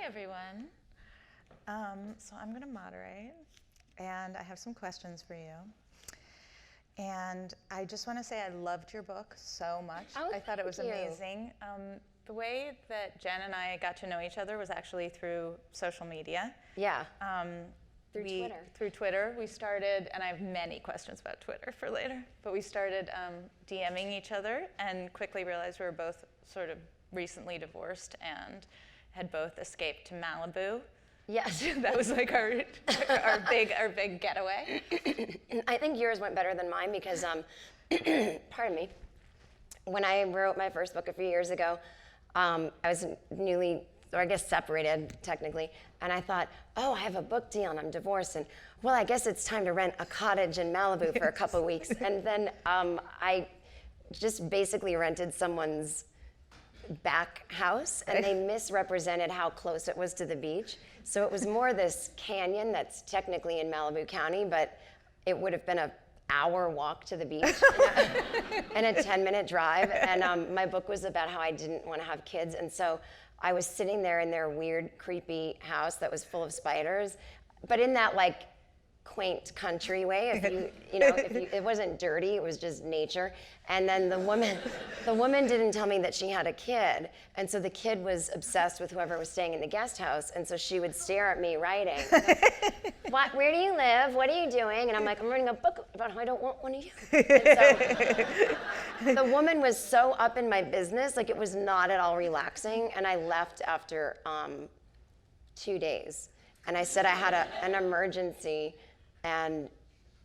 everyone. So I'm going to moderate, and I have some questions for you. And I just want to say I loved your book so much. Oh, I thought it was thank you. amazing. The way that Jen and I got to know each other was actually through social media. Yeah. Through Twitter. Through Twitter, we started, and I have many questions about Twitter for later, but we started DMing each other and quickly realized we were both sort of recently divorced and had both escaped to Malibu. Yes. That was like our big getaway. I think yours went better than mine because, pardon me, when I wrote my first book a few years ago, I was newly, or I guess separated technically, and I thought, oh, I have a book deal and I'm divorced, and well, I guess it's time to rent a cottage in Malibu for a couple of weeks. And then I just basically rented someone's back house, and they misrepresented how close it was to the beach. So it was more this canyon that's technically in Malibu County, but it would have been an hour walk to the beach and a 10-minute drive. And my book was about how I didn't want to have kids. And so I was sitting there in their weird, creepy house that was full of spiders, but in that like quaint country way. It wasn't dirty, it was just nature. And then the woman didn't tell me that she had a kid, and so the kid was obsessed with whoever was staying in the guest house, and so she would stare at me writing. Like, where do you live? What are you doing? And I'm like, I'm writing a book about how I don't want one of you. And so the woman was so up in my business, like it was not at all relaxing, and I left after 2 days. And I said I had an emergency and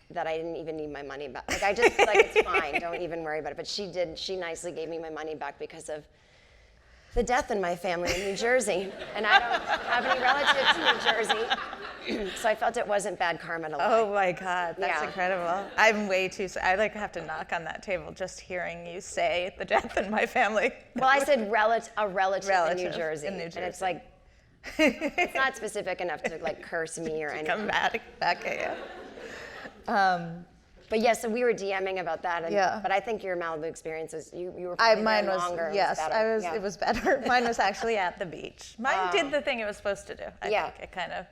that I didn't even need my money back. Like I just like, it's fine, don't even worry about it. But she nicely gave me my money back because of the death in my family in New Jersey. And I don't have any relatives in New Jersey. So I felt it wasn't bad karma to lie. Oh my God, that's incredible. I'm way too, I like have to knock on that table just hearing you say the death in my family. Well, I said a relative in New Jersey. And it's like, it's not specific enough to like curse me or anything. Come back at you. But yeah, so we were DMing about that, but I think your Malibu experience was you were mine there was longer. Yes, It it was was better. better. Mine was actually at the beach. Mine did the thing it was supposed to do. I think it kind of,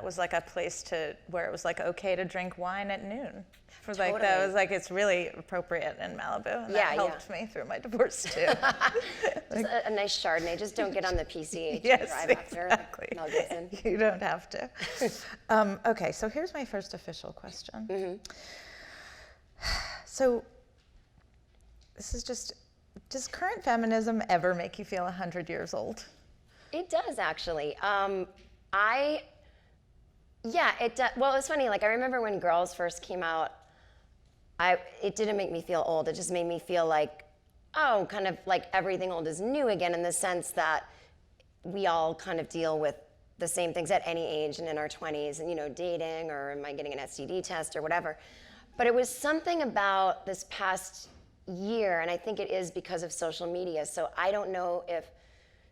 was like a place where it was like okay to drink wine at noon. For like Totally. that was like it's really appropriate in Malibu, and that helped me through my divorce too. Just a nice Chardonnay. Just don't get on the PCH Yes, drive exactly. after Mel Gibson. You don't have to. Okay, so here's my first official question. Mm-hmm. So this is just, does current feminism ever make you feel 100 years old? It does actually. It does. Well, it's funny. Like I remember when Girls first came out. It didn't make me feel old. It just made me feel like, oh, kind of like everything old is new again, in the sense that we all kind of deal with the same things at any age and in our 20s, and dating, or am I getting an STD test or whatever. But it was something about this past year, and I think it is because of social media. So I don't know if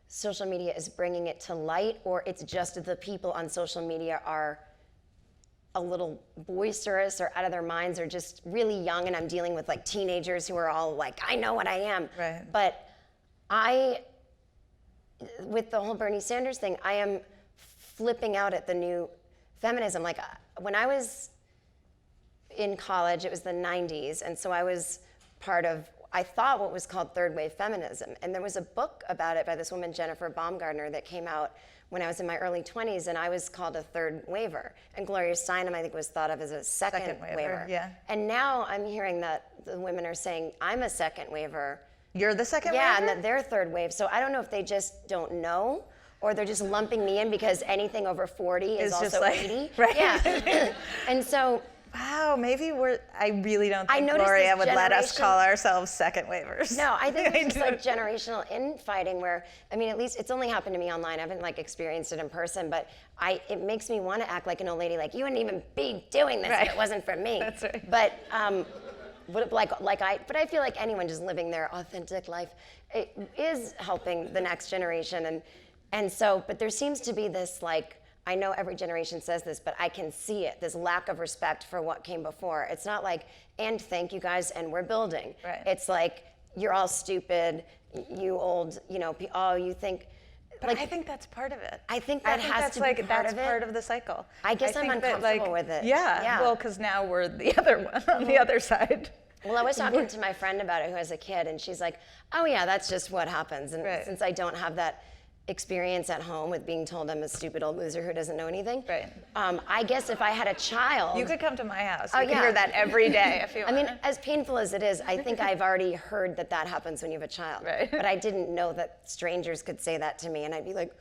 social media is bringing it to light, or it's just that the people on social media are a little boisterous or out of their minds, or just really young, and I'm dealing with like teenagers who are all like, I know what I am. Right. But with the whole Bernie Sanders thing, I am flipping out at the new feminism. Like when I was in college, it was the 90s, and so I was part of, I thought, what was called third wave feminism. And there was a book about it by this woman, Jennifer Baumgartner, that came out when I was in my early 20s, and I was called a third waver. And Gloria Steinem, I think, was thought of as a second waver. Yeah. And now I'm hearing that the women are saying, I'm a second waver. You're the second waver? Yeah, and that they're third wave. So I don't know if they just don't know, or they're just lumping me in because anything over 40 is also like, 80. Right. Yeah. And so, wow, maybe I really don't think noticed Gloria this would let us call ourselves second wavers. No, I think it's just like generational infighting where, I mean, at least it's only happened to me online. I haven't like experienced it in person, but it makes me want to act like an old lady, like you wouldn't even be doing this if it wasn't for me. That's right. But but I feel like anyone just living their authentic life, it is helping the next generation. And so, but there seems to be this like, I know every generation says this, but I can see it, this lack of respect for what came before. It's not like, and thank you guys, and we're building. Right. It's like, you're all stupid, you old, you think, But I think that's part of it. I think that has to be part of it. That's part of the cycle. I guess I'm uncomfortable with it. Yeah. Well, because now we're the other one on the other side. Well, I was talking to my friend about it who has a kid, and she's like, oh yeah, that's just what happens. And since I don't have that experience at home with being told I'm a stupid old loser who doesn't know anything, I guess if I had a child... You could come to my house. You could hear that every day if you want. I mean, as painful as it is, I think I've already heard that happens when you have a child. Right. But I didn't know that strangers could say that to me, and I'd be like,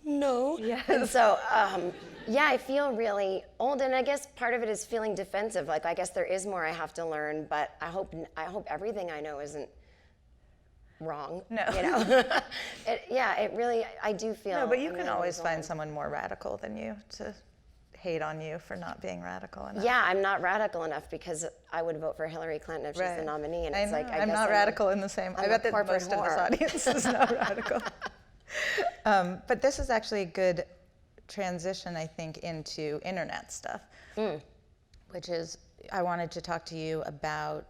no. Yes. And so, I feel really old, and I guess part of it is feeling defensive. Like, I guess there is more I have to learn, but I hope everything I know isn't wrong. No. You know? It really, I do feel. No, but you can always find someone more radical than you to hate on you for not being radical enough. Yeah, I'm not radical enough because I would vote for Hillary Clinton if she's the nominee, and it's like I I'm guess not radical in the same. I bet that most of this audience is not radical. But this is actually a good transition, I think, into internet stuff, which is, I wanted to talk to you about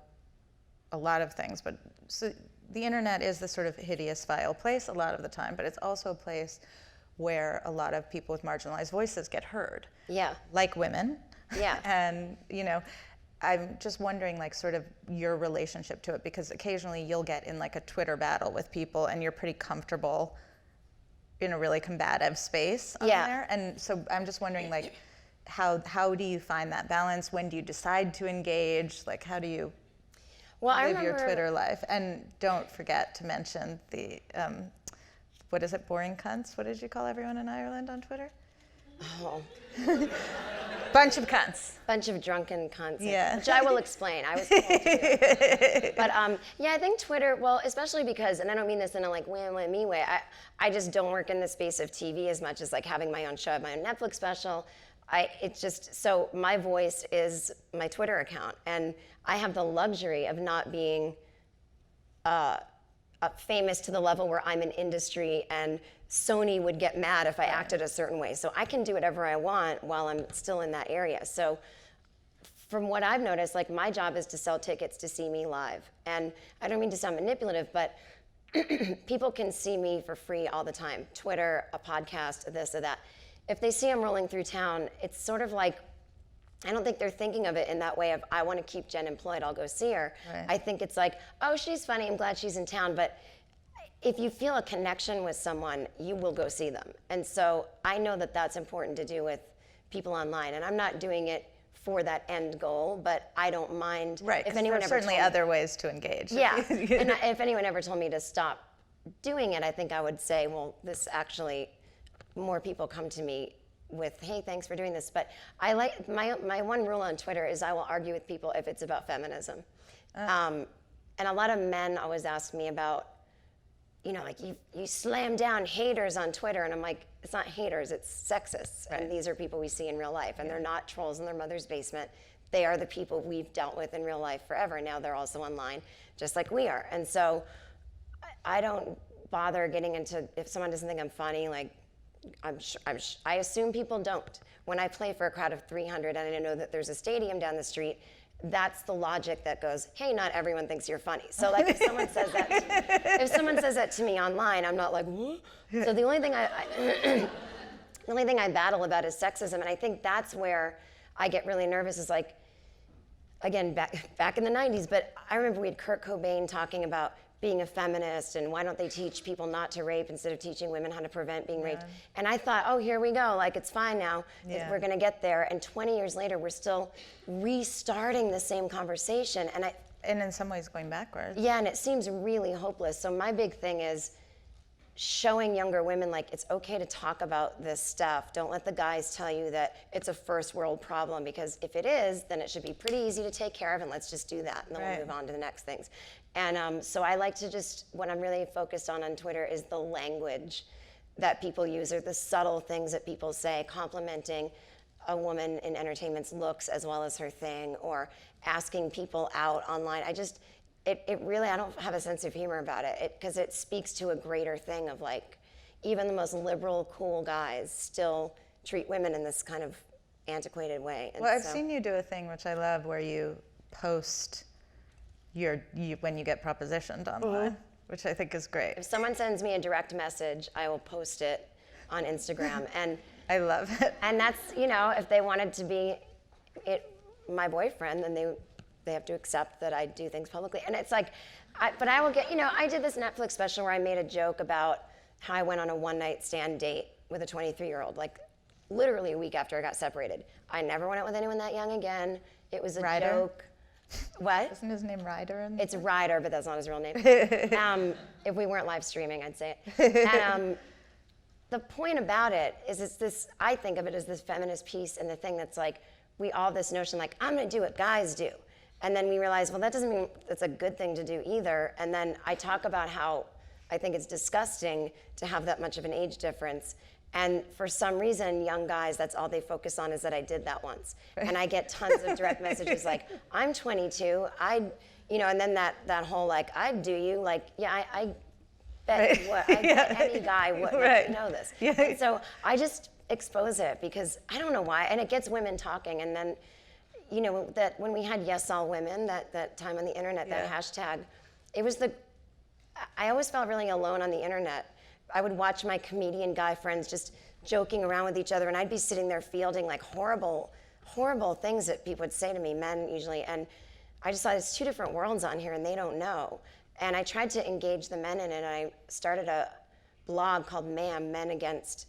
a lot of things. But so the internet is this sort of hideous, vile place a lot of the time, but it's also a place where a lot of people with marginalized voices get heard. Yeah. Like women. Yeah. And, I'm just wondering, like, sort of your relationship to it, because occasionally you'll get in, like, a Twitter battle with people and you're pretty comfortable in a really combative space on there. And so I'm just wondering, like, how do you find that balance? When do you decide to engage? Like, how do you live your Twitter life? And don't forget to mention the, what is it, boring cunts? What did you call everyone in Ireland on Twitter? Oh. Bunch of cunts. Bunch of drunken cunts. Yeah. Which I will explain. I was told to. But I think Twitter, well, especially because, and I don't mean this in a like me way, I just don't work in the space of TV as much as like having my own show, my own Netflix special. It's just, so my voice is my Twitter account, and I have the luxury of not being famous to the level where I'm in industry and Sony would get mad if I acted a certain way. So I can do whatever I want while I'm still in that area. So from what I've noticed, like, my job is to sell tickets to see me live. And I don't mean to sound manipulative, but people can see me for free all the time. Twitter, a podcast, this or that. If they see I'm rolling through town, it's sort of like, I don't think they're thinking of it in that way of, I want to keep Jen employed, I'll go see her. Right. I think it's like, oh, she's funny, I'm glad she's in town. But if you feel a connection with someone, you will go see them. And so I know that that's important to do with people online. And I'm not doing it for that end goal, but I don't mind. Right, if anyone there's ever certainly other ways to engage. Yeah, and if anyone ever told me to stop doing it, I think I would say, well, this actually, more people come to me with, hey, thanks for doing this. But I like, my one rule on Twitter is I will argue with people if it's about feminism. And a lot of men always ask me about, like, you slam down haters on Twitter, and I'm like, it's not haters, it's sexists. Right. And these are people we see in real life, and they're not trolls in their mother's basement. They are the people we've dealt with in real life forever. Now they're also online, just like we are. And so I don't bother getting into, if someone doesn't think I'm funny, like, I assume people don't. When I play for a crowd of 300 and I know that there's a stadium down the street, that's the logic that goes, hey, not everyone thinks you're funny. So like, if someone says that to me online, I'm not like, what? So the only thing I battle about is sexism, and I think that's where I get really nervous. Is like, again, back in the 90s, but I remember we had Kurt Cobain talking about being a feminist and why don't they teach people not to rape instead of teaching women how to prevent being raped. And I thought, oh, here we go, like, it's fine now, we're gonna get there. And 20 years later, we're still restarting the same conversation. And in some ways going backwards. Yeah, and it seems really hopeless. So my big thing is showing younger women, like, it's okay to talk about this stuff. Don't let the guys tell you that it's a first world problem, because if it is, then it should be pretty easy to take care of, and let's just do that, and then we'll move on to the next things. And so I like to just, what I'm really focused on Twitter is the language that people use, or the subtle things that people say, complimenting a woman in entertainment's looks as well as her thing, or asking people out online. It really, I don't have a sense of humor about it, because it speaks to a greater thing of, like, even the most liberal, cool guys still treat women in this kind of antiquated way. And well, I've seen you do a thing which I love, where you post when you get propositioned online. which I think is great. If someone sends me a direct message, I will post it on Instagram. And I love it. And that's, if they wanted to be my boyfriend, then they have to accept that I do things publicly. And it's like, but I will get, I did this Netflix special where I made a joke about how I went on a one-night stand date with a 23-year-old, like literally a week after I got separated. I never went out with anyone that young again. It was a joke. What? Isn't his name Ryder? It's Ryder, but that's not his real name. If we weren't live streaming, I'd say it. And, the point about it is it's this, I think of it as this feminist piece, and the thing that's like, we all have this notion like, I'm gonna do what guys do. And then we realize, well, that doesn't mean it's a good thing to do either. And then I talk about how I think it's disgusting to have that much of an age difference. And for some reason, young guys, that's all they focus on is that I did that once. And I get tons of direct messages like, I'm 22, and then that whole like, I'd do you, like, yeah, I bet any guy would know this. Yeah. And so I just expose it because I don't know why, and it gets women talking. And then, that when we had Yes All Women, that time on the internet, that hashtag, it was I always felt really alone on the internet. I would watch my comedian guy friends just joking around with each other, and I'd be sitting there fielding like horrible, horrible things that people would say to me, men usually, and I just thought it's two different worlds on here and they don't know. And I tried to engage the men in it, and I started a blog called MAM, Men Against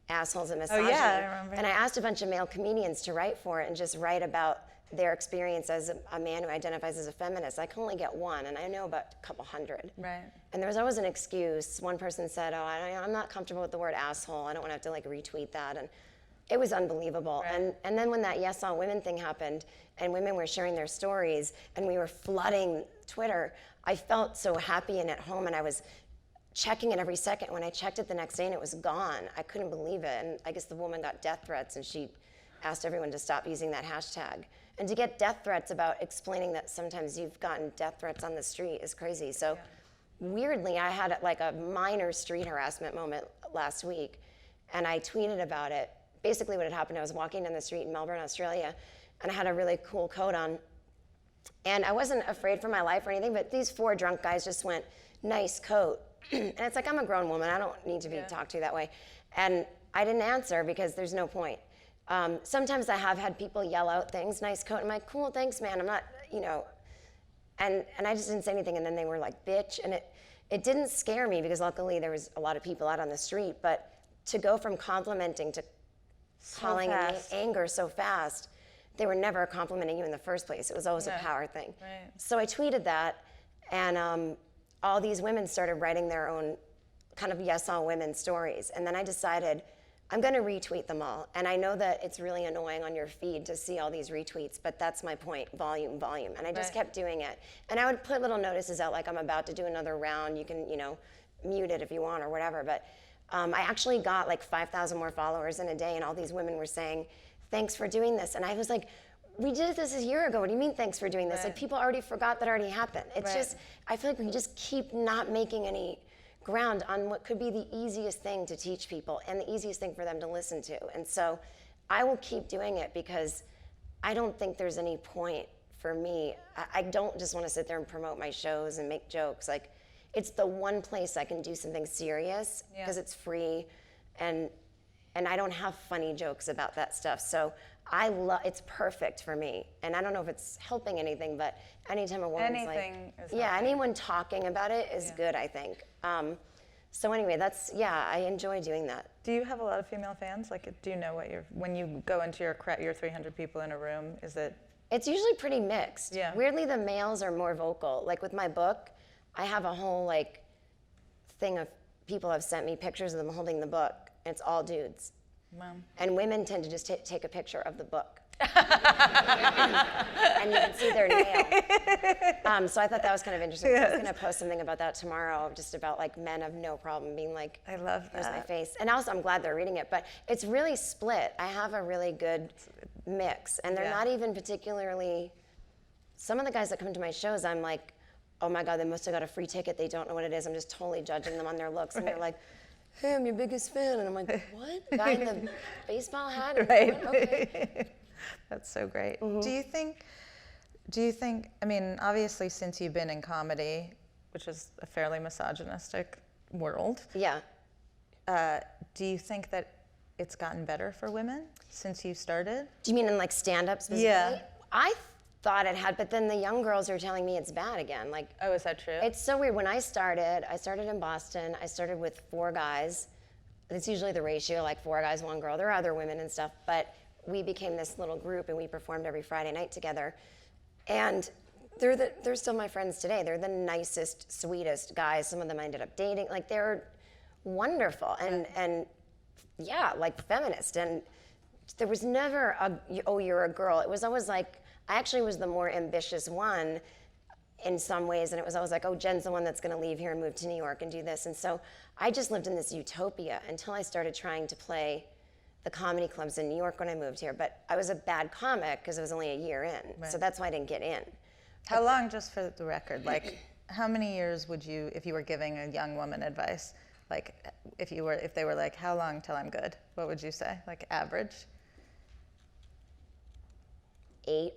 Assholes and Misogyny. Oh yeah, I remember. And I asked a bunch of male comedians to write for it and just write about their experience as a man who identifies as a feminist. I can only get one, and I know about a couple hundred. Right. And there was always an excuse. One person said, I'm not comfortable with the word asshole. I don't want to have to like retweet that. And it was unbelievable. Right. And then when that Yes All Women thing happened, and women were sharing their stories, and we were flooding Twitter, I felt so happy and at home, and I was checking it every second. When I checked it the next day and it was gone, I couldn't believe it. And I guess the woman got death threats, and she asked everyone to stop using that hashtag. And to get death threats about explaining that sometimes you've gotten death threats on the street is crazy. So weirdly, I had like a minor street harassment moment last week, and I tweeted about it. Basically what had happened, I was walking down the street in Melbourne, Australia, and I had a really cool coat on. And I wasn't afraid for my life or anything, but these 4 drunk guys just went, nice coat. And it's like, I'm a grown woman, I don't need to be talked to that way. And I didn't answer because there's no point. Sometimes I have had people yell out things, nice coat. I'm like, cool, thanks, man. I'm not, and I just didn't say anything. And then they were like, bitch. And it didn't scare me because luckily there was a lot of people out on the street. But to go from complimenting to calling me anger so fast, they were never complimenting you in the first place. It was always a power thing. Right. So I tweeted that, and all these women started writing their own kind of Yes All Women stories. And then I decided, I'm going to retweet them all. And I know that it's really annoying on your feed to see all these retweets, but that's my point, volume. And I just kept doing it. And I would put little notices out like, I'm about to do another round. You can, mute it if you want or whatever. But I actually got like 5,000 more followers in a day, and all these women were saying, thanks for doing this. And I was like, we did this a year ago. What do you mean thanks for doing this? Like, people already forgot that already happened. It's just, I feel like we just keep not making any ground on what could be the easiest thing to teach people and the easiest thing for them to listen to. And so I will keep doing it because I don't think there's any point for me. I don't just want to sit there and promote my shows and make jokes. Like, it's the one place I can do something serious because it's free, and I don't have funny jokes about that stuff. So it's perfect for me. And I don't know if it's helping anything, but anytime a woman's anyone talking about it is good, I think. So anyway, I enjoy doing that. Do you have a lot of female fans? Like, do you know when you go into your 300 people in a room, is it? It's usually pretty mixed. Yeah. Weirdly, the males are more vocal. Like with my book, I have a whole thing of people have sent me pictures of them holding the book, and it's all dudes. Wow. And women tend to just take a picture of the book. And you can see their nail. So I thought that was kind of interesting. Yes. I was going to post something about that tomorrow, just about men have no problem being like, I love that. Here's my face. And also I'm glad they're reading it, but it's really split. I have a really good mix, and they're not even particularly, some of the guys that come to my shows, I'm like, oh my God, they must have got a free ticket. They don't know what it is. I'm just totally judging them on their looks. And they're like, hey, I'm your biggest fan. And I'm like, what? The guy in the baseball hat? Right. Okay. That's so great. Mm-hmm. Do you think, I mean, obviously since you've been in comedy, which is a fairly misogynistic world. Yeah. Do you think that it's gotten better for women since you started? Do you mean in like stand-up specifically? Yeah. I thought it had, but then the young girls are telling me it's bad again. Like, Oh, is that true? it's so weird. When I started in Boston. I started with 4 guys. It's usually the ratio, like 4 guys, 1 girl. There are other women and stuff, but we became this little group and we performed every Friday night together. And they're still my friends today. They're the nicest, sweetest guys. Some of them I ended up dating. Like, they're wonderful and yeah, like feminist. And there was never oh, you're a girl. It was always like, I actually was the more ambitious one in some ways, and it was always like, oh, Jen's the one that's gonna leave here and move to New York and do this. And so I just lived in this utopia until I started trying to play the comedy clubs in New York when I moved here. But I was a bad comic because I was only a year in, so that's why I didn't get in. How long, just for the record, like how many years would you, if you were giving a young woman advice, like if they were like, how long till I'm good, what would you say, like average? 8.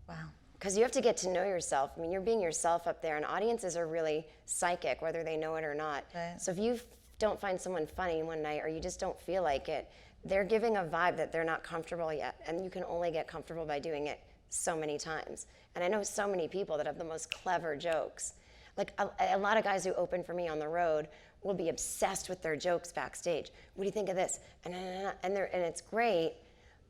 Wow. Because you have to get to know yourself. I mean, you're being yourself up there, and audiences are really psychic, whether they know it or not. Right. So if you don't find someone funny one night, or you just don't feel like it, they're giving a vibe that they're not comfortable yet, and you can only get comfortable by doing it so many times. And I know so many people that have the most clever jokes. Like a lot of guys who open for me on the road will be obsessed with their jokes backstage. What do you think of this? And it's great,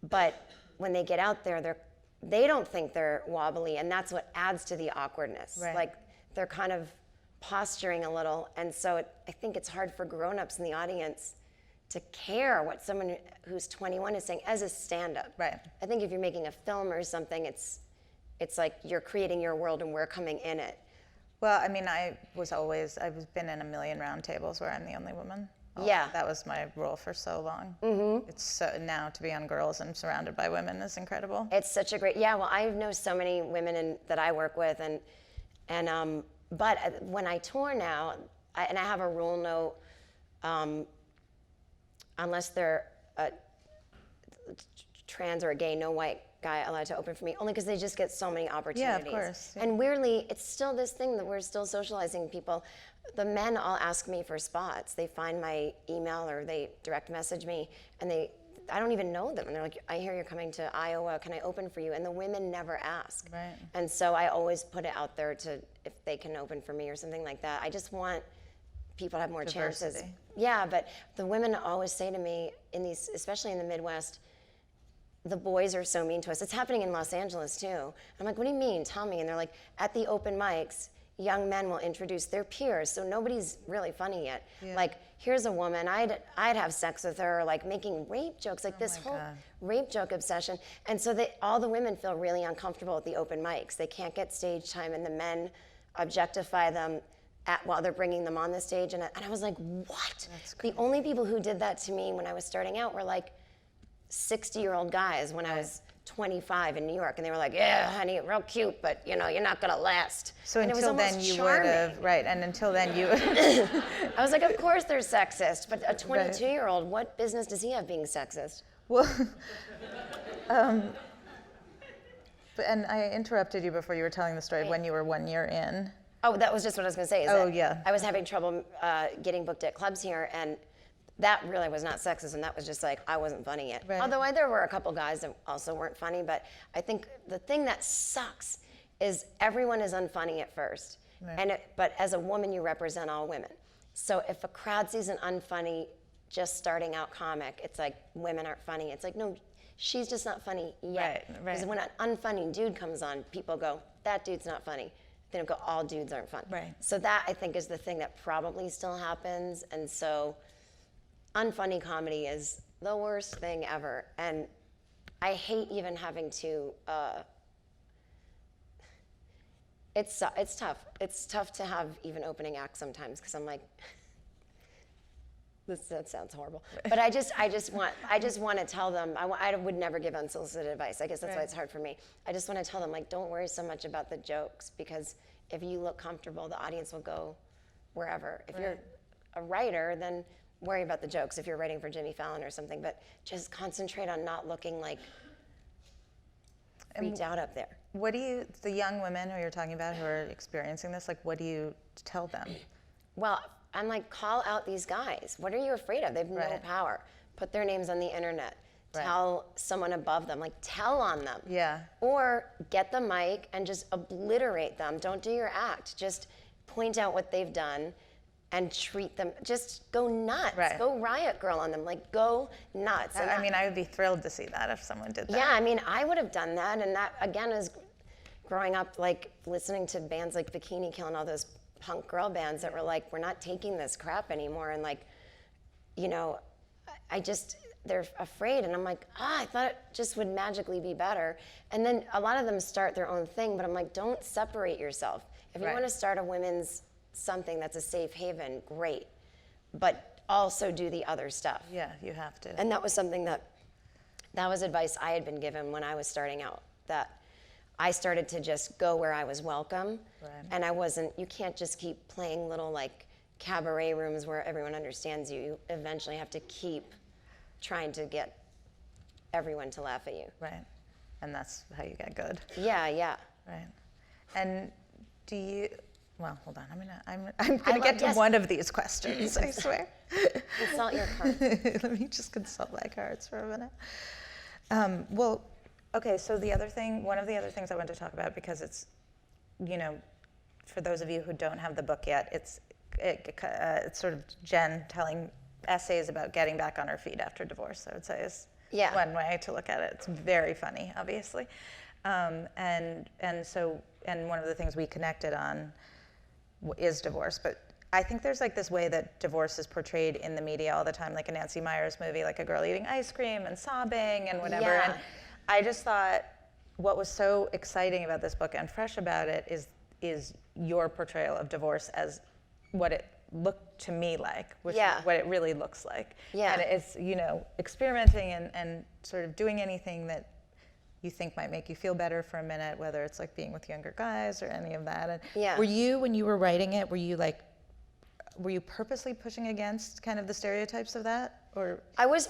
but when they get out there, they don't think they're wobbly, and that's what adds to the awkwardness. Right. Like, they're kind of posturing a little, and so I think it's hard for grown-ups in the audience to care what someone who's 21 is saying as a stand-up. Right. I think if you're making a film or something, it's like you're creating your world and we're coming in it. Well, I mean, I've been in a million roundtables where I'm the only woman. Yeah. That was my role for so long. Mm-hmm. It's so, now to be on Girls and surrounded by women is incredible. It's such a great, yeah, well, I know so many women that I work with, but when I tour now, I have a rule, unless they're trans or a gay, no white guy allowed to open for me, only because they just get so many opportunities. Yeah, of course. Yeah. And weirdly, it's still this thing that we're still socializing people. The men all ask me for spots. They find my email or they direct message me, and I don't even know them. And they're like, I hear you're coming to Iowa, can I open for you? And the women never ask. Right. And so I always put it out there to, if they can open for me or something like that. I just want people to have more chances. Diversity. Yeah, but the women always say to me, especially in the Midwest, the boys are so mean to us. It's happening in Los Angeles too. I'm like, what do you mean? Tell me. And they're like, at the open mics, young men will introduce their peers, so nobody's really funny yet. Yeah. Like, here's a woman, I'd have sex with her, like making rape jokes, like this whole God. rape joke obsession. And so all the women feel really uncomfortable at the open mics. They can't get stage time, and the men objectify them while they're bringing them on the stage. And I was like, what? The only people who did that to me when I was starting out were like 60-year-old guys when I was 25 in New York, and they were like, yeah, honey, real cute, but you're not gonna last. So and until then you would have, right, and until then you... I was like, of course they're sexist, but a 22-year-old, what business does he have being sexist? Well, and I interrupted you before you were telling the story of when you were 1 year in. Oh, that was just what I was gonna say. Yeah. I was having trouble getting booked at clubs here, and that really was not sexism. That was just like, I wasn't funny yet. Right. Although there were a couple guys that also weren't funny, but I think the thing that sucks is everyone is unfunny at first. Right. But as a woman, you represent all women. So if a crowd sees an unfunny, just starting out comic, it's like, women aren't funny. It's like, no, she's just not funny yet. Right. Because when an unfunny dude comes on, people go, that dude's not funny. They don't go, all dudes aren't funny. Right. So that, I think, is the thing that probably still happens. And so unfunny comedy is the worst thing ever. And I hate even having to, it's tough. It's tough to have even opening acts sometimes, because I'm like, that sounds horrible. But I just want to tell them, I would never give unsolicited advice. I guess that's why it's hard for me. I just want to tell them, like, don't worry so much about the jokes, because if you look comfortable, the audience will go wherever. If you're a writer, then worry about the jokes if you're writing for Jimmy Fallon or something, but just concentrate on not looking like freaked out up there. What do you, the young women who you're talking about who are experiencing this, like, what do you tell them? Well, I'm like, call out these guys. What are you afraid of? They have no power. Put their names on the internet. Tell someone above them, like, tell on them. Yeah. Or get the mic and just obliterate them. Don't do your act. Just point out what they've done and treat them, just go nuts. Right. Go riot girl on them, like, go nuts. And I mean, I would be thrilled to see that if someone did that. yeah, I mean, I would have done that, and that, again, is growing up, like, listening to bands like Bikini Kill and all those punk girl bands that were like, we're not taking this crap anymore, and, like, you know, they're afraid, and I'm like, I thought it just would magically be better. And then a lot of them start their own thing, but I'm like, don't separate yourself. If you want to start a women's something that's a safe haven, great, but also do the other stuff. Yeah, you have to. And that was something that was advice I had been given when I was starting out, that I started to just go where I was welcome, and you can't just keep playing little, like, cabaret rooms where everyone understands you. You eventually have to keep trying to get everyone to laugh at you. Right, and that's how you get good. Yeah, yeah. Right, and do you? Well, hold on. I'm gonna get to one of these questions. I swear. Consult your cards. Let me just consult my cards for a minute. Well, okay. So one of the other things I want to talk about, because it's, you know, for those of you who don't have the book yet, it's sort of Jen telling essays about getting back on her feet after divorce. I would say is one way to look at it. It's very funny, obviously, and one of the things we connected on is divorce. But I think there's like this way that divorce is portrayed in the media all the time, like a Nancy Meyers movie, like a girl eating ice cream and sobbing and whatever. Yeah. And I just thought what was so exciting about this book and fresh about it is your portrayal of divorce as what it looked to me like, which is what it really looks like. Yeah. And it's, you know, experimenting and sort of doing anything that you think might make you feel better for a minute, whether it's like being with younger guys or any of that. And were you, when you were writing it, were you purposely pushing against kind of the stereotypes of that? Or I was,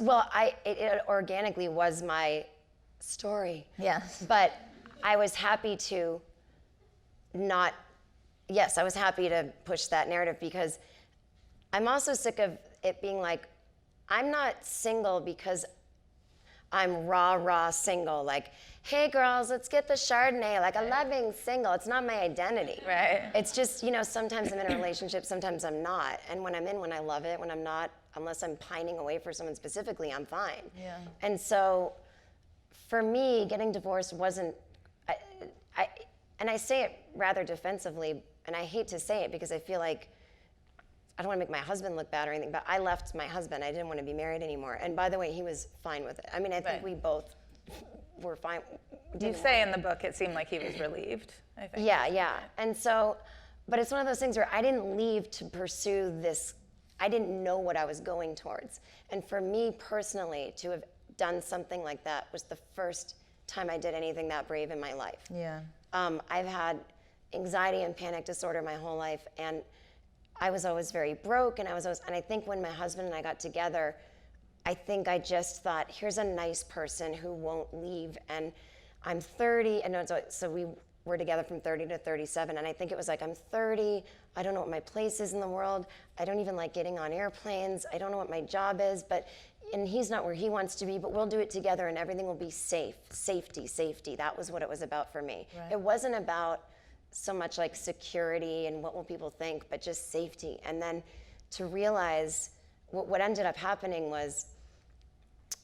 it organically was my story. Yes. But I was happy to I was happy to push that narrative, because I'm also sick of it being like, I'm not single because I'm raw single. Like, hey girls, let's get the Chardonnay. Like, I love being single. It's not my identity. Right. It's just, you know, sometimes I'm in a relationship, sometimes I'm not. And when I'm in one, I love it. When I'm not, unless I'm pining away for someone specifically, I'm fine. Yeah. And so for me, getting divorced wasn't, and I say it rather defensively, and I hate to say it because I feel like I don't want to make my husband look bad or anything, but I left my husband. I didn't want to be married anymore. And by the way, he was fine with it. I mean, I think we both were fine. You say in the book it seemed like he was relieved, I think. Yeah. And so, but it's one of those things where I didn't leave to pursue this. I didn't know what I was going towards. And for me personally, to have done something like that was the first time I did anything that brave in my life. Yeah. I've had anxiety and panic disorder my whole life, and I was always very broke, and I think when my husband and I got together, I think I just thought, here's a nice person who won't leave, and I'm 30, and so we were together from 30 to 37, and I think it was like, I'm 30, I don't know what my place is in the world, I don't even like getting on airplanes, I don't know what my job is, and he's not where he wants to be, but we'll do it together and everything will be safe. Safety. That was what it was about for me. Right. It wasn't about so much like security and what will people think, but just safety. And then to realize what ended up happening was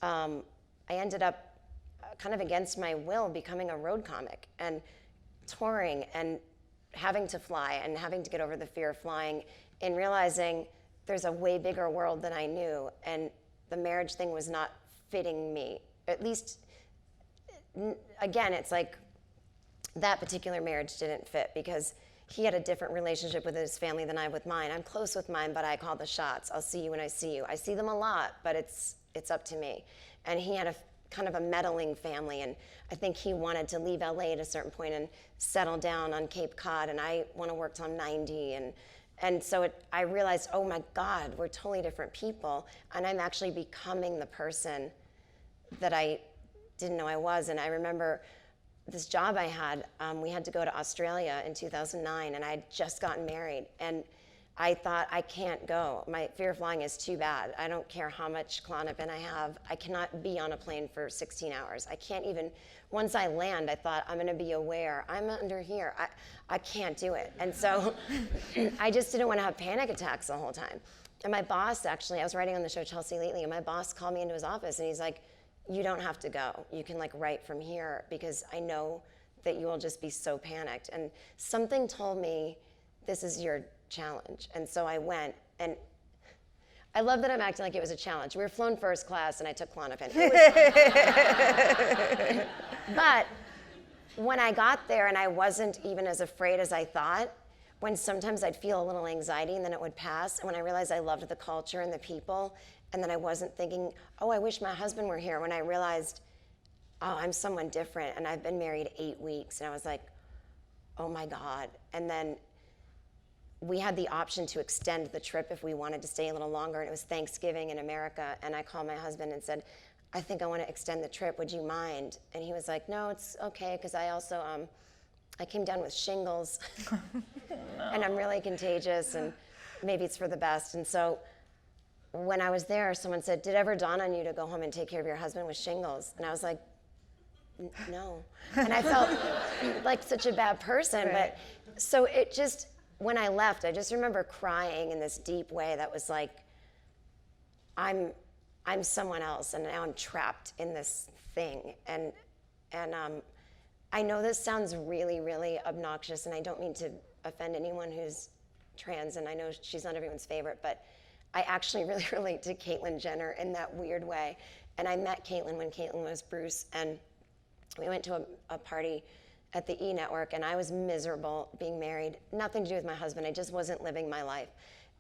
I ended up kind of against my will becoming a road comic and touring and having to fly and having to get over the fear of flying and realizing there's a way bigger world than I knew, and the marriage thing was not fitting me. At least, again, it's like that particular marriage didn't fit because he had a different relationship with his family than I with mine. I'm close with mine, but I call the shots. I'll see you when I see you. I see them a lot, but it's up to me. And he had a kind of a meddling family, and I think he wanted to leave LA at a certain point and settle down on Cape Cod, and I want to work till I'm 90, and so I realized, oh my God, we're totally different people, and I'm actually becoming the person that I didn't know I was. And I remember this job I had, we had to go to Australia in 2009, and I had just gotten married. And I thought, I can't go. My fear of flying is too bad. I don't care how much Klonopin I have. I cannot be on a plane for 16 hours. I can't even, once I land, I thought, I'm gonna be aware. I'm under here. I can't do it. And so I just didn't want to have panic attacks the whole time. And my boss, actually, I was writing on the show Chelsea lately, and my boss called me into his office, and he's like, you don't have to go. You can like write from here, because I know that you will just be so panicked. And something told me, this is your challenge. And so I went, and I love that I'm acting like it was a challenge. We were flown first class, and I took Klonopin. But when I got there, and I wasn't even as afraid as I thought, when sometimes I'd feel a little anxiety and then it would pass, and when I realized I loved the culture and the people, and then I wasn't thinking, oh, I wish my husband were here, when I realized, oh, I'm someone different, and I've been married 8 weeks, and I was like, oh my God. And then we had the option to extend the trip if we wanted to stay a little longer, and it was Thanksgiving in America, and I called my husband and said, I think I want to extend the trip, would you mind? And he was like, no, it's okay, because I also, I came down with shingles, and I'm really contagious, and maybe it's for the best. And so when I was there, someone said, did it ever dawn on you to go home and take care of your husband with shingles? And I was like, no. And I felt like such a bad person. Right. But so it just, when I left, I just remember crying in this deep way that was like, I'm someone else, and now I'm trapped in this thing. And I know this sounds really, really obnoxious, and I don't mean to offend anyone who's trans, and I know she's not everyone's favorite, but I actually really relate to Caitlyn Jenner in that weird way. And I met Caitlyn when Caitlyn was Bruce, and we went to a party at the E! Network, and I was miserable being married. Nothing to do with my husband. I just wasn't living my life.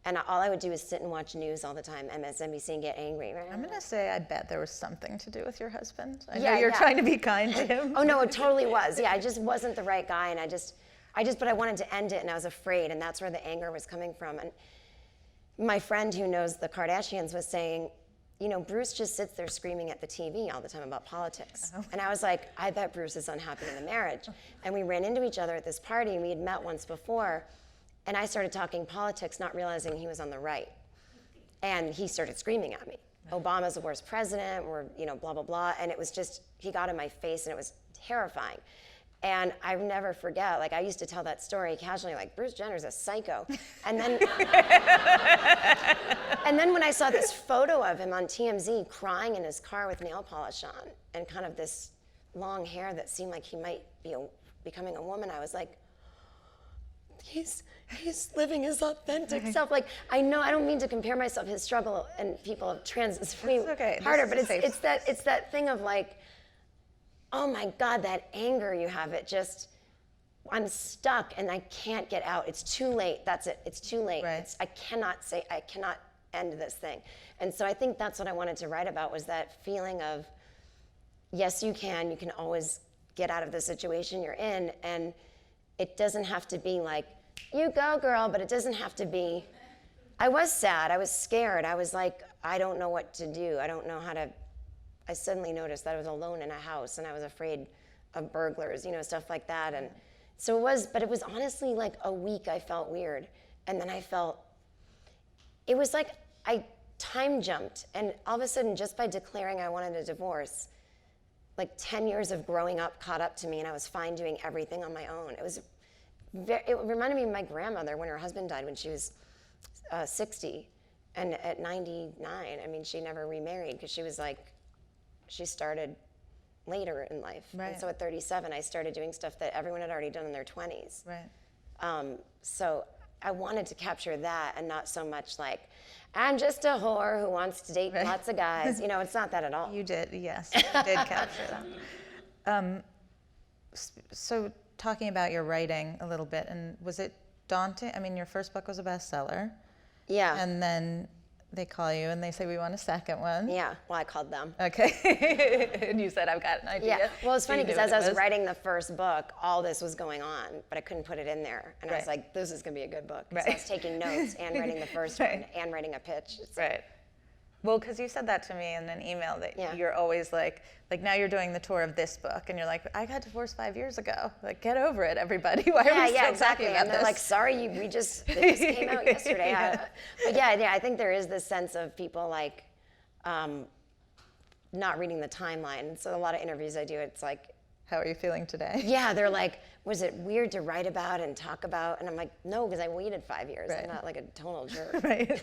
And all I would do is sit and watch news all the time, MSNBC, and get angry. I'm gonna say I bet there was something to do with your husband. I know Yeah, you're yeah. trying to be kind to him. Oh no, it totally was. Yeah, I just wasn't the right guy, and but I wanted to end it, and I was afraid, and that's where the anger was coming from. And my friend who knows the Kardashians was saying, you know, Bruce just sits there screaming at the TV all the time about politics. Oh. And I was like, I bet Bruce is unhappy in the marriage. And we ran into each other at this party, and we had met once before, and I started talking politics, not realizing he was on the right. And he started screaming at me. Obama's the worst president, or, you know, blah, blah, blah. And it was just, he got in my face, and it was terrifying. And I never forget, like, I used to tell that story casually, like, Bruce Jenner's a psycho. And then, and then when I saw this photo of him on TMZ crying in his car with nail polish on, and kind of this long hair that seemed like he might be becoming a woman, I was like, he's living his authentic self. Like, I know, I don't mean to compare myself, his struggle and people of trans is way harder, but it's that thing of like, oh my God, that anger you have, it just, I'm stuck and I can't get out. It's too late, that's it, it's too late. Right. I cannot end this thing. And so I think that's what I wanted to write about, was that feeling of, yes, you can always get out of the situation you're in, and it doesn't have to be like, you go girl, but it doesn't have to be, I was sad, I was scared, I was like, I don't know what to do, I don't know how to, I suddenly noticed that I was alone in a house and I was afraid of burglars, you know, stuff like that. And so but it was honestly like a week I felt weird. And then it was like I time jumped, and all of a sudden, just by declaring I wanted a divorce, like 10 years of growing up caught up to me, and I was fine doing everything on my own. It reminded me of my grandmother when her husband died when she was 60, and at 99, I mean, she never remarried because she started later in life. Right. And so at 37, I started doing stuff that everyone had already done in their 20s. Right. So I wanted to capture that, and not so much like, I'm just a whore who wants to date lots of guys. You know, it's not that at all. You did, yes, you did capture that. So talking about your writing a little bit, and was it daunting? I mean, your first book was a bestseller. Yeah. And then they call you and they say, we want a second one. Yeah, well, I called them. Okay. And you said, I've got an idea. Yeah, well, it's funny You knew because as what I it was writing the first book, all this was going on, but I couldn't put it in there. And I was Right. like, this is gonna be a good book. Right. So I was taking notes and writing the first Right. one and writing a pitch. Right. Well, because you said that to me in an email that Yeah. you're always like now you're doing the tour of this book, and you're like, I got divorced 5 years ago. Like, get over it, everybody. Why are we still exactly. talking about And they're this? like, sorry, it just came out yesterday. Yeah. But yeah, I think there is this sense of people like not reading the timeline. So a lot of interviews I do, it's like, How are you feeling today? yeah, they're like, was it weird to write about and talk about? And I'm like, no, because I waited 5 years. Right. I'm not like a total jerk. Right.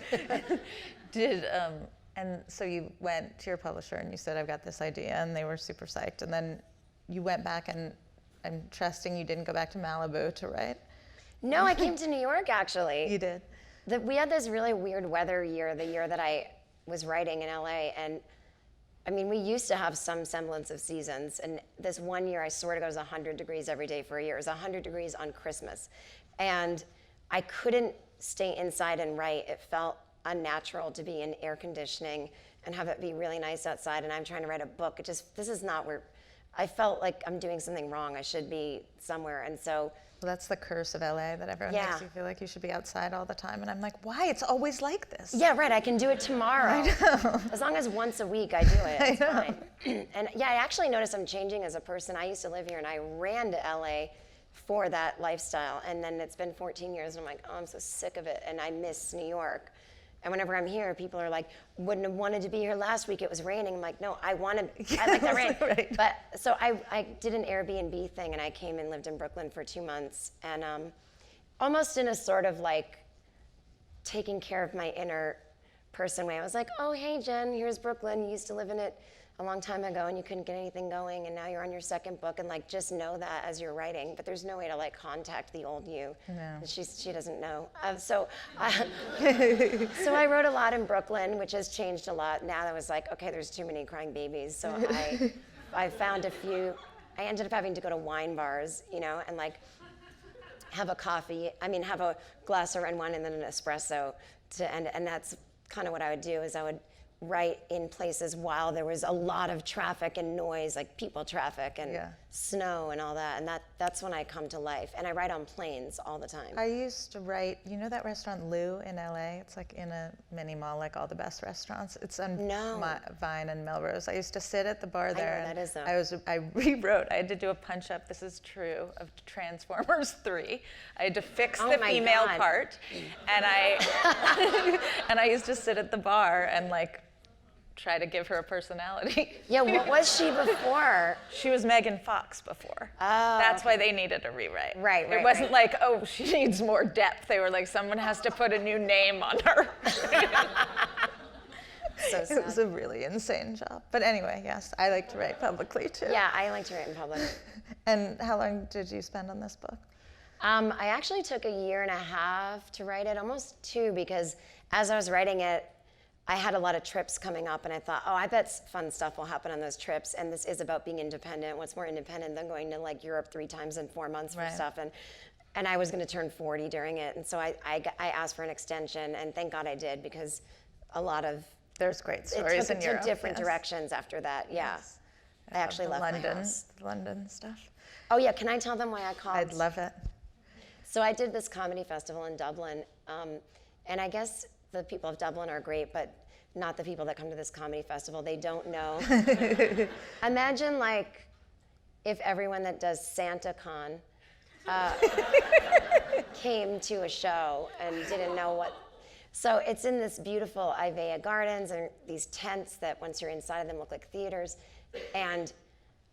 And so you went to your publisher and you said, I've got this idea, and they were super psyched. And then you went back, and I'm trusting you didn't go back to Malibu to write. No, I came to New York actually. You did. We had this really weird weather year, the year that I was writing in LA, and I mean, we used to have some semblance of seasons, and this one year, I swear to God, it was 100 degrees every day for a year. It was 100 degrees on Christmas, and I couldn't stay inside and write. It felt unnatural to be in air conditioning and have it be really nice outside, and I'm trying to write a book. This is not where, I felt like I'm doing something wrong. I should be somewhere, and so. Well, that's the curse of LA, that everyone Yeah. makes you feel like you should be outside all the time. And I'm like, why? It's always like this. Yeah, right, I can do it tomorrow. I know. As long as once a week I do it, it's I know. fine. And yeah, I actually noticed I'm changing as a person. I used to live here and I ran to LA for that lifestyle. And then it's been 14 years and I'm like, oh, I'm so sick of it. And I miss New York. And whenever I'm here, people are like, wouldn't have wanted to be here last week. It was raining. I'm like, no, I like the rain. Right. But so I did an Airbnb thing and I came and lived in Brooklyn for 2 months. And almost in a sort of like taking care of my inner person way. I was like, oh, hey, Jen, here's Brooklyn. You used to live in it a long time ago and you couldn't get anything going, and now you're on your second book, and like just know that as you're writing. But there's no way to like contact the old you. No. She doesn't know. So I wrote a lot in Brooklyn, which has changed a lot. Now I was like, okay, there's too many crying babies. So I found a few. I ended up having to go to wine bars, and like have a glass of red wine and then an espresso and that's kind of what I would do. Is I would write in places while there was a lot of traffic and noise, like people traffic and snow and all that. And that's when I come to life. And I write on planes all the time. I used to write, you know that restaurant Lou in LA? It's like in a mini mall, like all the best restaurants. It's on Vine and Melrose. I used to sit at the bar there. I know that is, though. I rewrote, I had to do a punch up, this is true, of Transformers 3. I had to fix the female part. And I used to sit at the bar and like try to give her a personality. Yeah, what was she before? She was Megan Fox before. Oh. That's why they needed a rewrite. Right. It wasn't like, oh, she needs more depth. They were like, someone has to put a new name on her. So sad. It was a really insane job. But anyway, yes, I like to write publicly too. Yeah, I like to write in public. And how long did you spend on this book? I actually took 1.5 years to write it, almost 2, because as I was writing it, I had a lot of trips coming up, and I thought, oh, I bet fun stuff will happen on those trips. And this is about being independent. What's more independent than going to like Europe 3 times in 4 months for stuff? And I was going to turn 40 during it, and so I asked for an extension, and thank God I did, because a lot of there's great stories in Europe. It took different directions after that. Yeah, Yes. I actually left my house. London stuff. Oh yeah, can I tell them why I called? I'd love it. So I did this comedy festival in Dublin, and I guess the people of Dublin are great, but not the people that come to this comedy festival. They don't know. Imagine like if everyone that does SantaCon came to a show and didn't know what. So it's in this beautiful Ivea Gardens and these tents that once you're inside of them look like theaters. And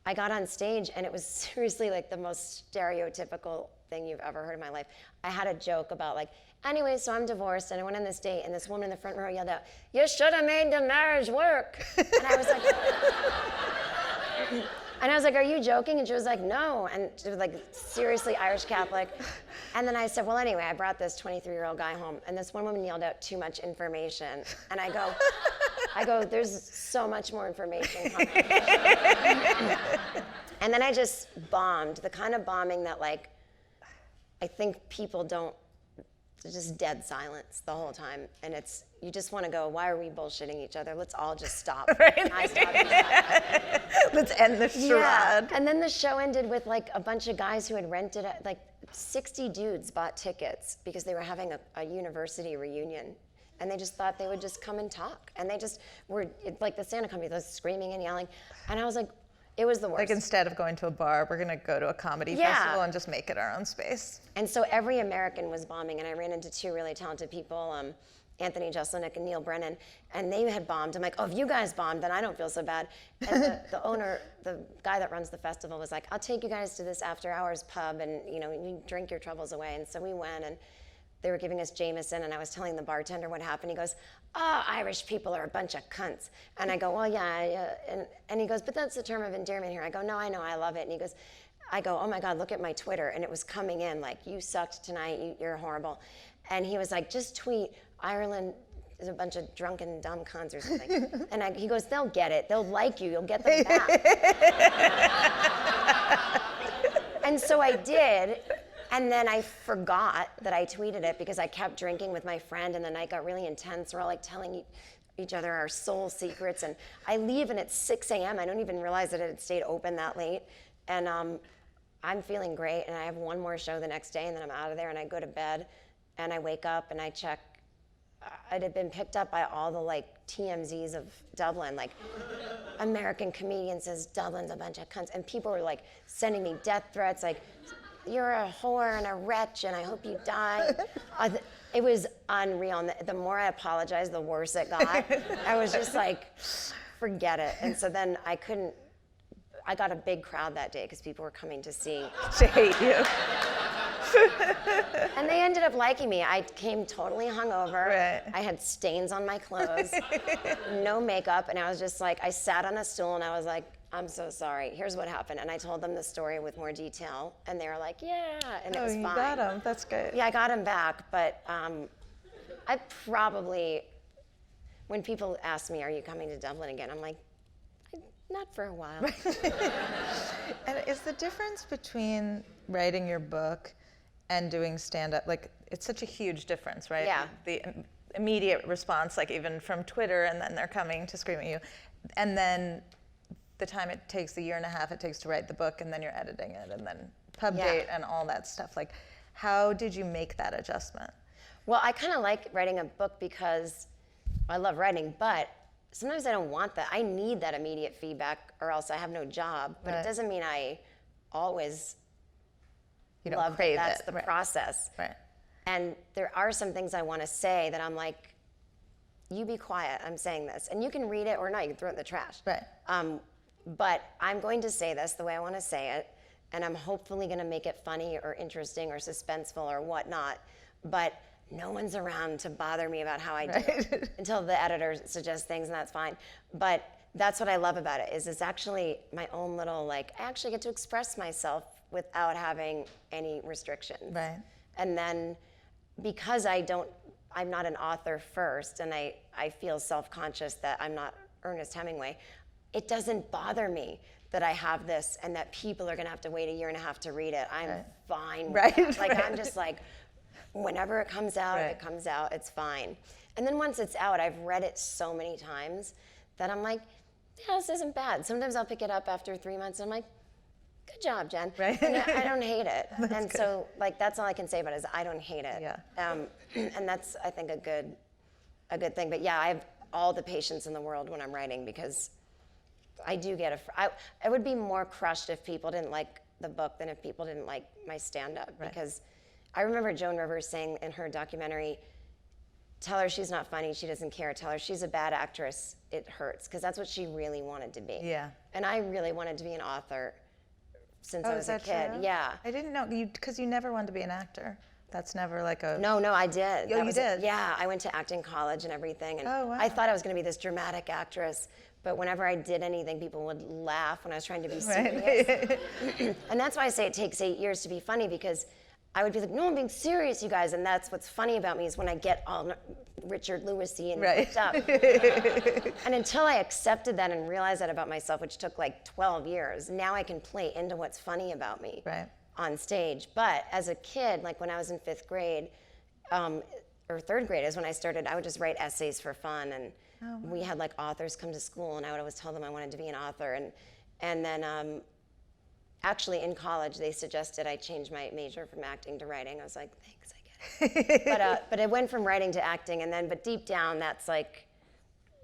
I got on stage and it was seriously like the most stereotypical thing you've ever heard in my life. I had a joke about like, anyway, so I'm divorced and I went on this date and this woman in the front row yelled out, "You should have made the marriage work." And I was like, "Are you joking?" And she was like, "No." And she was like, seriously Irish Catholic. And then I said, well, anyway, I brought this 23-year-old guy home and this one woman yelled out, "Too much information." And I go, there's so much more information coming. And then I just bombed, the kind of bombing that like, I think people don't, it's just dead silence the whole time. And you just want to go, why are we bullshitting each other? Let's all just stop. Right. Let's end the charade. Yeah. And then the show ended with like a bunch of guys who had rented, like 60 dudes bought tickets because they were having a university reunion and they just thought they would just come and talk. And they just were, like the stand-up company, they was screaming and yelling. And I was like, it was the worst. Like instead of going to a bar, we're going to go to a comedy festival and just make it our own space. And so every American was bombing, and I ran into two really talented people, Anthony Jeselnik and Neil Brennan, and they had bombed. I'm like, oh, if you guys bombed, then I don't feel so bad. And the owner, the guy that runs the festival, was like, I'll take you guys to this after hours pub, and you drink your troubles away. And so we went, and they were giving us Jameson, and I was telling the bartender what happened. He goes, oh, Irish people are a bunch of cunts. And I go, well, yeah. And he goes, but that's the term of endearment here. I go, no, I know, I love it. And he goes, I go, oh my God, look at my Twitter. And it was coming in like, you sucked tonight, you're horrible. And he was like, just tweet, Ireland is a bunch of drunken, dumb cunts or something. And he goes, they'll get it. They'll like you. You'll get them back. And so I did. And then I forgot that I tweeted it because I kept drinking with my friend, and the night got really intense. We're all like telling each other our soul secrets. And I leave, and it's 6 a.m. I don't even realize that it had stayed open that late. And I'm feeling great, and I have one more show the next day, and then I'm out of there, and I go to bed, and I wake up, and I check. It had been picked up by all the like TMZs of Dublin, like American comedian says Dublin's a bunch of cunts, and people were like sending me death threats, like you're a whore and a wretch, and I hope you die. It was unreal. And the more I apologized, the worse it got. I was just like, forget it. And so then I got a big crowd that day because people were coming to see. To hate you. And they ended up liking me. I came totally hungover. Right. I had stains on my clothes, no makeup, and I was just like, I sat on a stool and I was like, I'm so sorry. Here's what happened. And I told them the story with more detail, and they were like, yeah, and it was fine. Oh, you got them. That's good. Yeah, I got him back, but I probably, when people ask me, are you coming to Dublin again? I'm like, not for a while. And is the difference between writing your book and doing stand-up, like, it's such a huge difference, right? Yeah. The immediate response, like even from Twitter, and then they're coming to scream at you. And then the time it takes, the year and a half it takes to write the book, and then you're editing it, and then pub date and all that stuff. Like, how did you make that adjustment? Well, I kind of like writing a book because I love writing, but sometimes I don't want that. I need that immediate feedback, or else I have no job. But it doesn't mean I always love that that's the process. Right. And there are some things I want to say that I'm like, you be quiet, I'm saying this. And you can read it or not, you can throw it in the trash. Right. But I'm going to say this the way I want to say it, and I'm hopefully going to make it funny or interesting or suspenseful or whatnot. But no one's around to bother me about how I do it until the editor suggests things, and that's fine. But that's what I love about it, is it's actually my own little, like, I actually get to express myself without having any restrictions. Right. And then because I'm not an author first, and I feel self-conscious that I'm not Ernest Hemingway, it doesn't bother me that I have this and that people are gonna have to wait a year and a half to read it. I'm fine with that. Like, I'm just like, whenever it comes out, it comes out, it's fine. And then once it's out, I've read it so many times that I'm like, yeah, this isn't bad. Sometimes I'll pick it up after 3 months and I'm like, good job, Jen. Right. And I don't hate it. And so, like, that's all I can say about it is I don't hate it. Yeah. And that's, I think, a good thing. But yeah, I have all the patience in the world when I'm writing, because I do get I would be more crushed if people didn't like the book than if people didn't like my stand-up. Right. Because I remember Joan Rivers saying in her documentary, tell her she's not funny, she doesn't care. Tell her she's a bad actress, it hurts. Because that's what she really wanted to be. Yeah. And I really wanted to be an author since I was a kid. True? Yeah. I didn't know, because you never wanted to be an actor. That's never like a... No, I did. Oh, you did? Yeah, I went to acting college and everything. And wow. I thought I was going to be this dramatic actress. But whenever I did anything, people would laugh when I was trying to be serious. And that's why I say it takes 8 years to be funny, because I would be like, no, I'm being serious, you guys. And that's what's funny about me, is when I get all Richard Lewis-y and hooked up. And until I accepted that and realized that about myself, which took like 12 years, now I can play into what's funny about me on stage. But as a kid, like when I was in 5th grade, or 3rd grade is when I started, I would just write essays for fun. And we had like authors come to school, and I would always tell them I wanted to be an author. And then actually in college, they suggested I change my major from acting to writing. I was like, thanks, I But it went from writing to acting, but deep down, that's like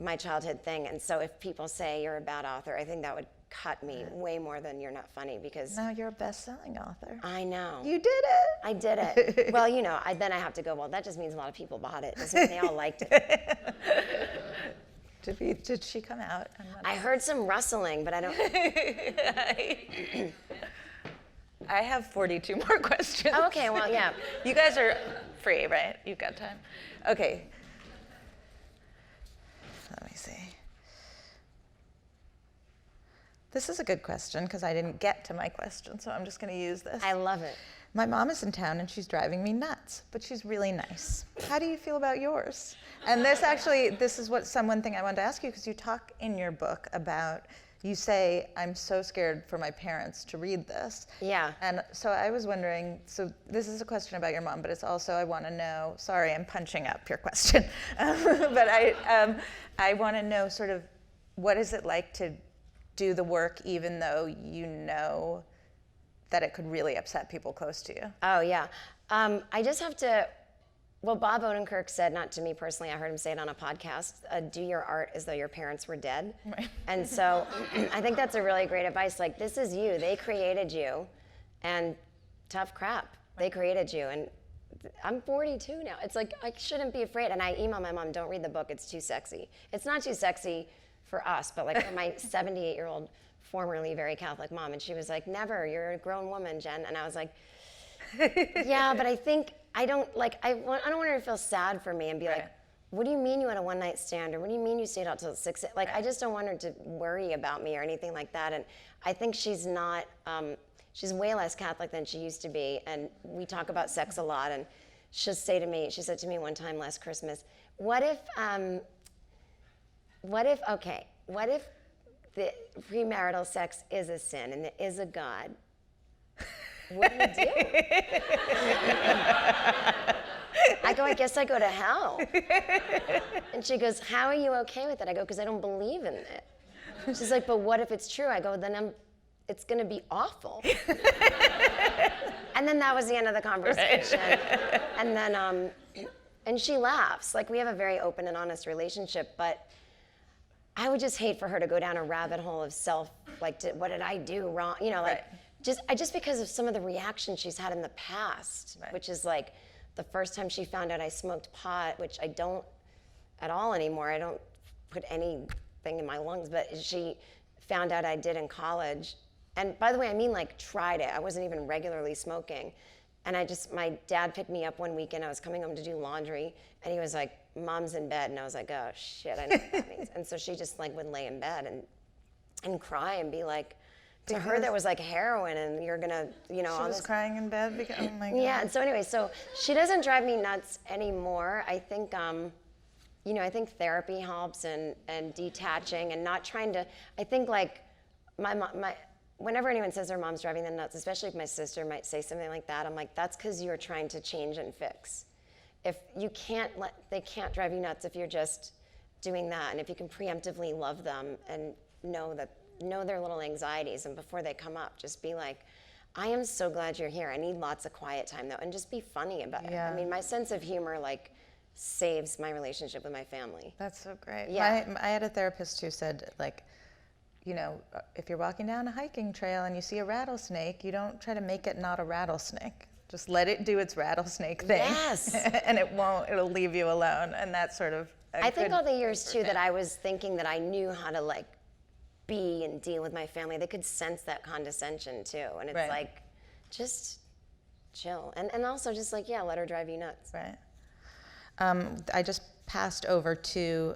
my childhood thing. And so if people say you're a bad author, I think that would cut me way more than you're not funny, because Now you're a best-selling author. I know. You did it. I did it. Well, then I have to go, well, that just means a lot of people bought it. Doesn't mean they all liked it. Did she come out? I heard some rustling, but I don't. I have 42 more questions. Oh, okay, well, yeah. You guys are free, right? You've got time. Okay. Let me see. This is a good question because I didn't get to my question, so I'm just going to use this. I love it. My mom is in town and she's driving me nuts, but she's really nice. How do you feel about yours? And this is one thing I wanted to ask you, because you talk in your book about, you say, I'm so scared for my parents to read this. Yeah. And so I was wondering, so this is a question about your mom, but it's also, I want to know, sorry, I'm punching up your question, but I want to know sort of, what is it like to do the work even though you know that it could really upset people close to you? Oh, yeah. I just have to, well, Bob Odenkirk said, not to me personally, I heard him say it on a podcast, do your art as though your parents were dead. Right. And so I think that's a really great advice. Like, this is you. They created you. And tough crap. They created you. And I'm 42 now. It's like, I shouldn't be afraid. And I email my mom, don't read the book. It's too sexy. It's not too sexy for us, but like for my 78-year-old, formerly very Catholic mom. And she was like, never, you're a grown woman, Jen. And I was like, yeah, but I think, I don't want her to feel sad for me and be like, what do you mean you had a one-night stand? Or what do you mean you stayed out till 6? Like, I just don't want her to worry about me or anything like that. And I think she's not, she's way less Catholic than she used to be. And we talk about sex a lot. And she said to me one time last Christmas, what if the premarital sex is a sin and there is a God? What do you do? I go, I guess I go to hell. And she goes, how are you okay with it? I go, because I don't believe in it. She's like, but what if it's true? I go, then it's going to be awful. And then that was the end of the conversation. Right. And then, and she laughs. Like, we have a very open and honest relationship, but I would just hate for her to go down a rabbit hole of self, like, what did I do wrong? You know, like, just because of some of the reactions she's had in the past, which is like the first time she found out I smoked pot, which I don't at all anymore. I don't put anything in my lungs, but she found out I did in college. And by the way, I mean like tried it. I wasn't even regularly smoking. And my dad picked me up one weekend. I was coming home to do laundry, and he was like, Mom's in bed. And I was like, oh shit, I know what that means. And so she just like would lay in bed and cry and be like, to her there was like heroin and you're gonna, you know. She was crying in bed because, oh my God. Yeah, and so anyway, so she doesn't drive me nuts anymore. I think, I think therapy helps and detaching and not trying to, I think like whenever anyone says their mom's driving them nuts, especially if my sister might say something like that, I'm like, that's because you're trying to change and fix. If you they can't drive you nuts if you're just doing that. And if you can preemptively love them and know their little anxieties, and before they come up, just be like, I am so glad you're here. I need lots of quiet time though, and just be funny about it. I mean, my sense of humor like saves my relationship with my family. That's so great. Yeah. I had a therapist who said, like, you know, if you're walking down a hiking trail and you see a rattlesnake, you don't try to make it not a rattlesnake. Just let it do its rattlesnake thing. Yes. And it'll leave you alone. And that's sort of I think all the years too that I was thinking that I knew how to like be and deal with my family, they could sense that condescension too. And it's like, just chill. And also just like, yeah, let her drive you nuts. Right. I just passed over to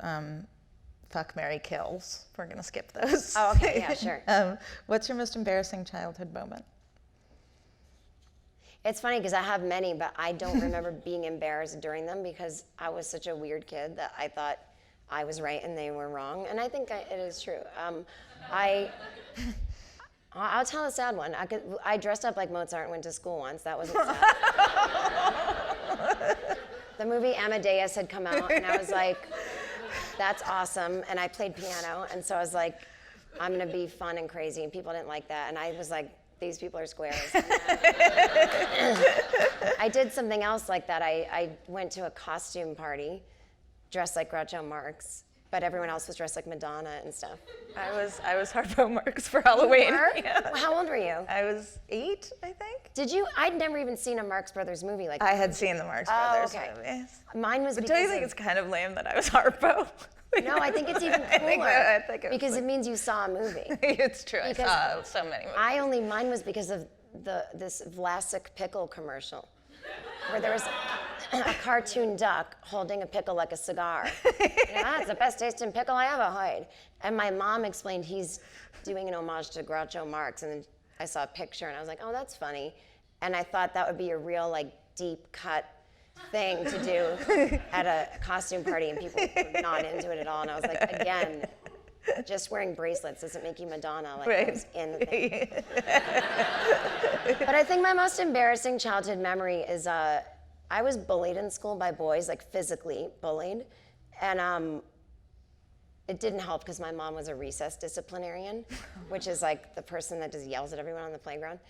Fuck, Marry, Kills. We're going to skip those. Oh, okay, yeah, sure. What's your most embarrassing childhood moment? It's funny because I have many, but I don't remember being embarrassed during them because I was such a weird kid that I thought I was right and they were wrong. And I think it is true. I'll tell a sad one. I dressed up like Mozart and went to school once. That wasn't sad. The movie Amadeus had come out, and I was like, that's awesome. And I played piano, and so I was like, I'm going to be fun and crazy, and people didn't like that. And I was like, these people are squares. I did something else like that. I went to a costume party dressed like Groucho Marx, but everyone else was dressed like Madonna and stuff. I was Harpo Marx for Halloween. You were? Yeah. How old were you? I was 8, I think. Did you? I'd never even seen a Marx Brothers movie like that. I had seen the Marx Brothers movies. Mine was But because don't you think it's kind of lame that I was Harpo? No, I think it's even cooler. I think it was because like, it means you saw a movie. It's true. Because I saw so many movies. Mine was because of this Vlasic pickle commercial, where there was a cartoon duck holding a pickle like a cigar. That's the best tasting pickle I ever heard. And my mom explained he's doing an homage to Groucho Marx, and then I saw a picture and I was like, oh, that's funny. And I thought that would be a real like deep cut thing to do at a costume party, and people were not into it at all. And I was like, again, just wearing bracelets doesn't make you Madonna. Like, Right. I was in the thing. But I think my most embarrassing childhood memory is I was bullied in school by boys, like physically bullied. And it didn't help because my mom was a recess disciplinarian, which is like the person that just yells at everyone on the playground.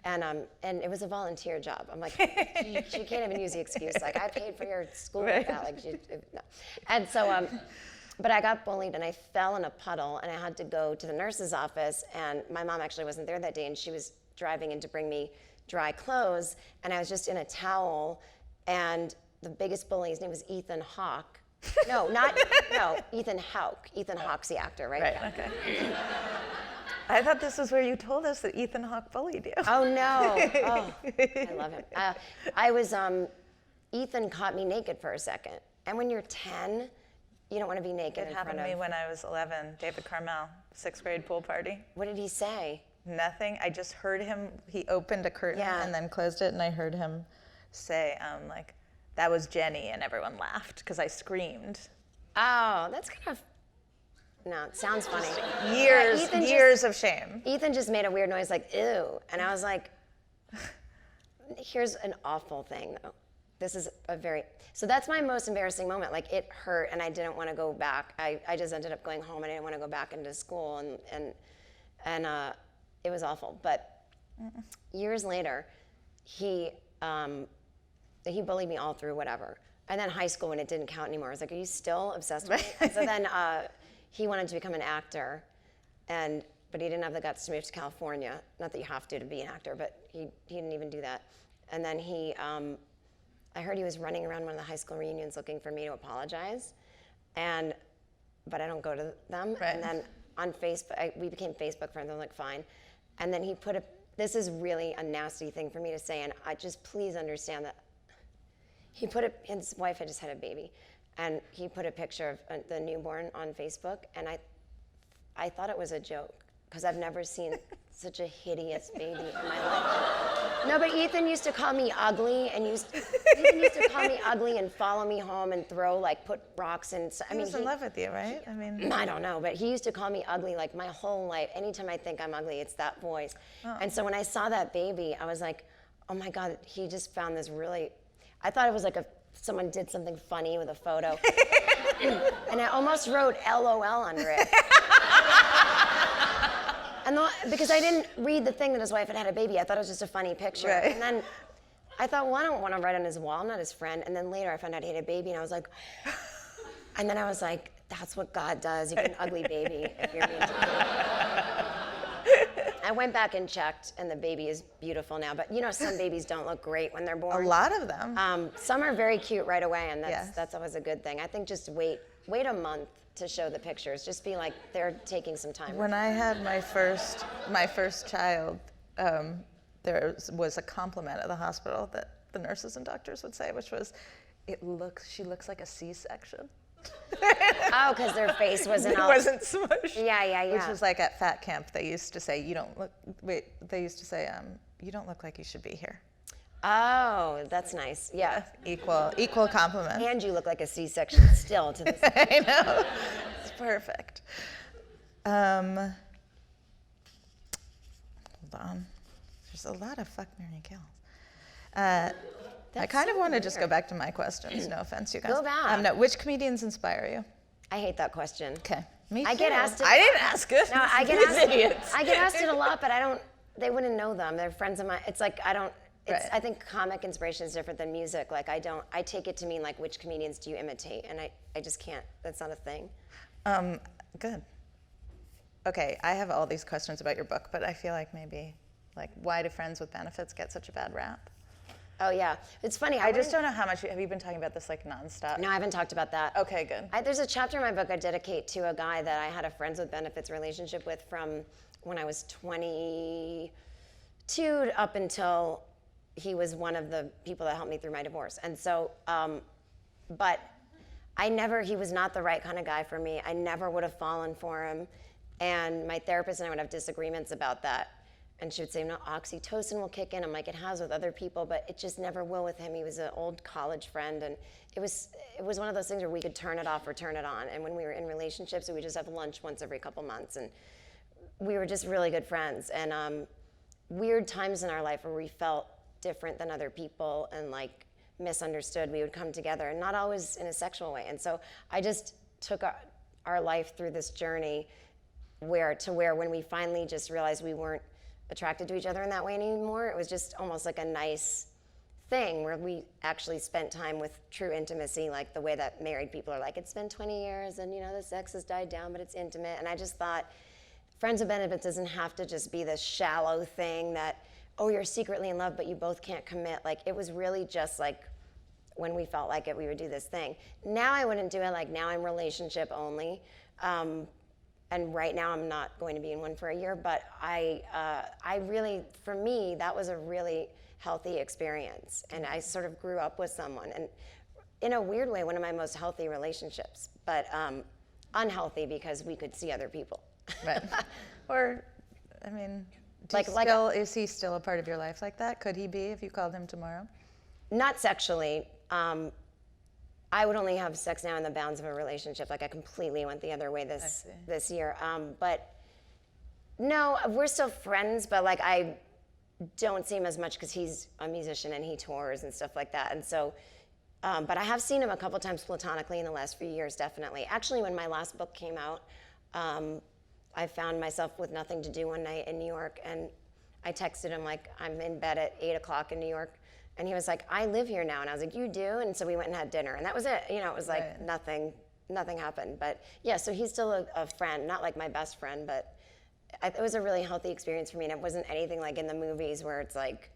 And it was a volunteer job. I'm like, she can't even use the excuse, like, I paid for your school Right. with that. Like, no. And so, but I got bullied and I fell in a puddle and I had to go to the nurse's office, and my mom actually wasn't there that day, and she was driving in to bring me dry clothes, and I was just in a towel, and the biggest bully, his name was Ethan Hawke. No, Ethan Hawke. Ethan Hawke's the actor, right? Right, okay. I thought this was where you told us that Ethan Hawke bullied you. Oh, no. Oh, I love him. Ethan caught me naked for a second. And when you're 10, you don't want to be naked It in happened front to of... me when I was 11, David Carmel, 6th grade pool party. What did he say? Nothing. I just heard him, he opened a curtain and then closed it, and I heard him say, like, that was Jenny, and everyone laughed because I screamed. Oh, that's kind of... No, it sounds funny. Years of shame. Ethan just made a weird noise like, ew. And I was like, here's an awful thing, though. This is so that's my most embarrassing moment. Like, it hurt, and I didn't want to go back. I just ended up going home, and I didn't want to go back into school, and it was awful. But years later, he bullied me all through whatever. And then high school, when it didn't count anymore, I was like, are you still obsessed with me? So then he wanted to become an actor, but he didn't have the guts to move to California. Not that you have to be an actor, but he didn't even do that. And then I heard he was running around one of the high school reunions looking for me to apologize, but I don't go to them. Right. And then on Facebook, we became Facebook friends. I was like, fine. And then he this is really a nasty thing for me to say, and I just please understand that his wife had just had a baby, and he put a picture of the newborn on Facebook, and I thought it was a joke, because I've never seen such a hideous baby in my life. No, but Ethan used to call me ugly, and Ethan used to call me ugly and follow me home and put rocks in. He was in love with you, right? I mean, I don't know, but he used to call me ugly like my whole life. Anytime I think I'm ugly, it's that voice. Oh. And so when I saw that baby, I was like, oh my God, he just found this really, I thought it was like someone did something funny with a photo. And I almost wrote LOL under it. And because I didn't read the thing that his wife had a baby, I thought it was just a funny picture. Right. And then I thought, well, I don't want to write on his wall, I'm not his friend. And then later I found out he had a baby, and I was like, that's what God does. You get an ugly baby if you're mean to me. I went back and checked, and the baby is beautiful now. But some babies don't look great when they're born. A lot of them. Some are very cute right away, and that's always a good thing. I think just wait a month to show the pictures. Just be like, they're taking some time. When I had my first child, there was a compliment at the hospital that the nurses and doctors would say, which was, she looks like a C-section. Oh, because their face wasn't all... It wasn't smushed. Yeah. Which was like at fat camp, they used to say, you don't look like you should be here. Oh, that's nice. Yeah. Equal compliment. And you look like a C-section still to this day. I know. It's perfect. Hold on. There's a lot of fuck, marry, kill. I kind of want to just go back to my questions. No offense, you guys. Go back. No, which comedians inspire you? I hate that question. Okay. Me too. I get asked it. I didn't ask it. No, I get asked it a lot, but I don't. they wouldn't know them. They're friends of mine. It's like, I don't, it's, Right. I think comic inspiration is different than music. Like, I take it to mean like, which comedians do you imitate? And I just can't, that's not a thing. Good. Okay, I have all these questions about your book, but I feel like maybe, like, why do friends with benefits get such a bad rap? Oh yeah, it's funny. I just don't know how much, have you been talking about this like nonstop? No, I haven't talked about that. Okay, good. There's a chapter in my book I dedicate to a guy that I had a friends with benefits relationship with from when I was 22 up until he was one of the people that helped me through my divorce. And so, but he was not the right kind of guy for me. I never would have fallen for him. And my therapist and I would have disagreements about that. And she would say, no, oxytocin will kick in. I'm like, it has with other people, but it just never will with him. He was an old college friend, and it was one of those things where we could turn it off or turn it on. And when we were in relationships, we would just have lunch once every couple months, and we were just really good friends. And weird times in our life where we felt different than other people and like misunderstood, we would come together, and not always in a sexual way. And so I just took our life through this journey where when we finally just realized we weren't attracted to each other in that way anymore, it was just almost like a nice thing where we actually spent time with true intimacy, like the way that married people are like, it's been 20 years and the sex has died down, but it's intimate. And I just thought, friends with benefits doesn't have to just be this shallow thing that, oh, you're secretly in love, but you both can't commit. Like, it was really just like, when we felt like it, we would do this thing. Now I wouldn't do it. Like, now I'm relationship only. And right now I'm not going to be in one for a year, but I really, for me, that was a really healthy experience. And I sort of grew up with someone, and in a weird way, one of my most healthy relationships, but unhealthy because we could see other people. Right. Or, I mean, is he still a part of your life like that? Could he be if you called him tomorrow? Not sexually. I would only have sex now in the bounds of a relationship. Like, I completely went the other way this year. But no, we're still friends, but like, I don't see him as much because he's a musician and he tours and stuff like that. And so, but I have seen him a couple times platonically in the last few years, definitely. Actually, when my last book came out, I found myself with nothing to do one night in New York, and I texted him like, I'm in bed at 8 o'clock in New York. And he was like, I live here now. And I was like, you do? And so we went and had dinner. And that was it. It was like nothing happened. But yeah, so he's still a friend, not like my best friend, but it was a really healthy experience for me. And it wasn't anything like in the movies where it's like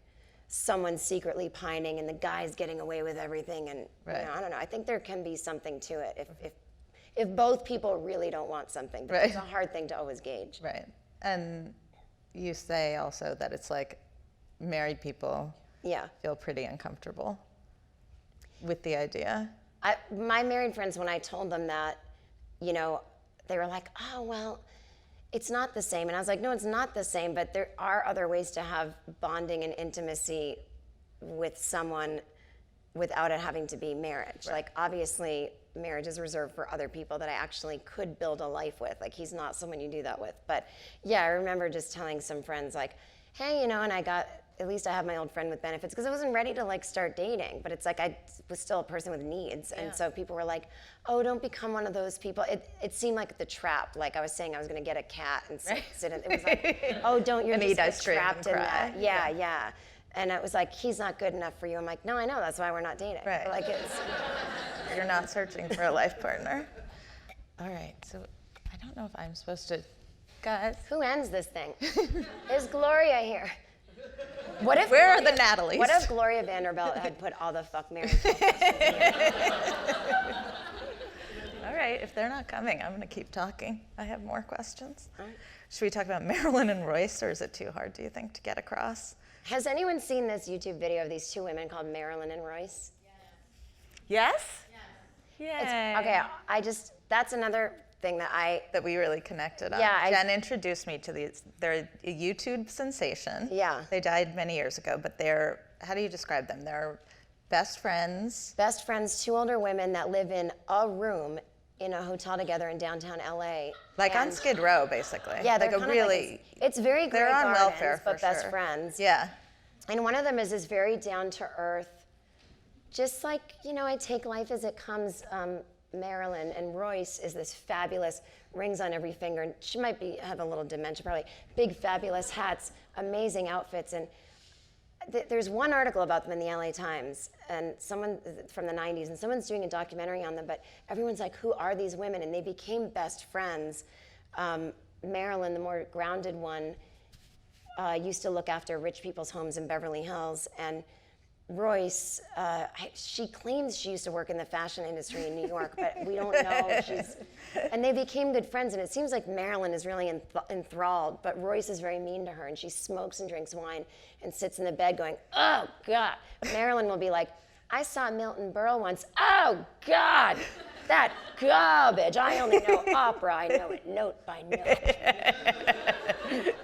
someone secretly pining and the guy's getting away with everything. And I don't know. I think there can be something to it if both people really don't want something. But it's a hard thing to always gauge. Right. And you say also that it's like married people feel pretty uncomfortable with the idea. My married friends, when I told them that, they were like, oh, well, it's not the same. And I was like, no, it's not the same, but there are other ways to have bonding and intimacy with someone without it having to be marriage. Right. Like, obviously, marriage is reserved for other people that I actually could build a life with. Like, he's not someone you do that with. But yeah, I remember just telling some friends like, hey, and at least I have my old friend with benefits, because I wasn't ready to like start dating, but it's like I was still a person with needs. And so people were like, oh, don't become one of those people. It seemed like the trap. Like I was saying, I was going to get a cat and sit in it. It was like, oh, you're just get trapped in that. Yeah. And it was like, he's not good enough for you. I'm like, no, I know, that's why we're not dating. Right. Like you're not searching for a life partner. All right, so I don't know if I'm supposed to, guys. Who ends this thing? Is Gloria here? Where are the Natalies? What if Gloria Vanderbilt had put all the fuck Mary? All right, if they're not coming, I'm going to keep talking. I have more questions. All right. Should we talk about Marilyn and Royce, or is it too hard, do you think, to get across? Has anyone seen this YouTube video of these two women called Marilyn and Royce? Yes? Yay. Okay, that's another thing that we really connected on. Yeah, Jen introduced me to these. They're a YouTube sensation. Yeah. They died many years ago, but how do you describe them? They're best friends. Best friends, two older women that live in a room in a hotel together in downtown LA. Like on Skid Row, basically. Yeah, they're like kind of like, it's very Grey they're on Gardens, welfare but for best sure. friends. Yeah. And one of them is this very down to earth, just like, I take life as it comes, Marilyn and Royce is this fabulous, rings on every finger, and she might have a little dementia probably, big fabulous hats, amazing outfits, and there's one article about them in the LA Times, and someone from the 90s, and someone's doing a documentary on them, but everyone's like, who are these women? And they became best friends. Marilyn, the more grounded one, used to look after rich people's homes in Beverly Hills, and Royce, she claims she used to work in the fashion industry in New York, but we don't know. And they became good friends, and it seems like Marilyn is really enthralled, but Royce is very mean to her, and she smokes and drinks wine and sits in the bed going, oh, God. Marilyn will be like, I saw Milton Berle once. Oh, God, that garbage. I only know opera. I know it note by note.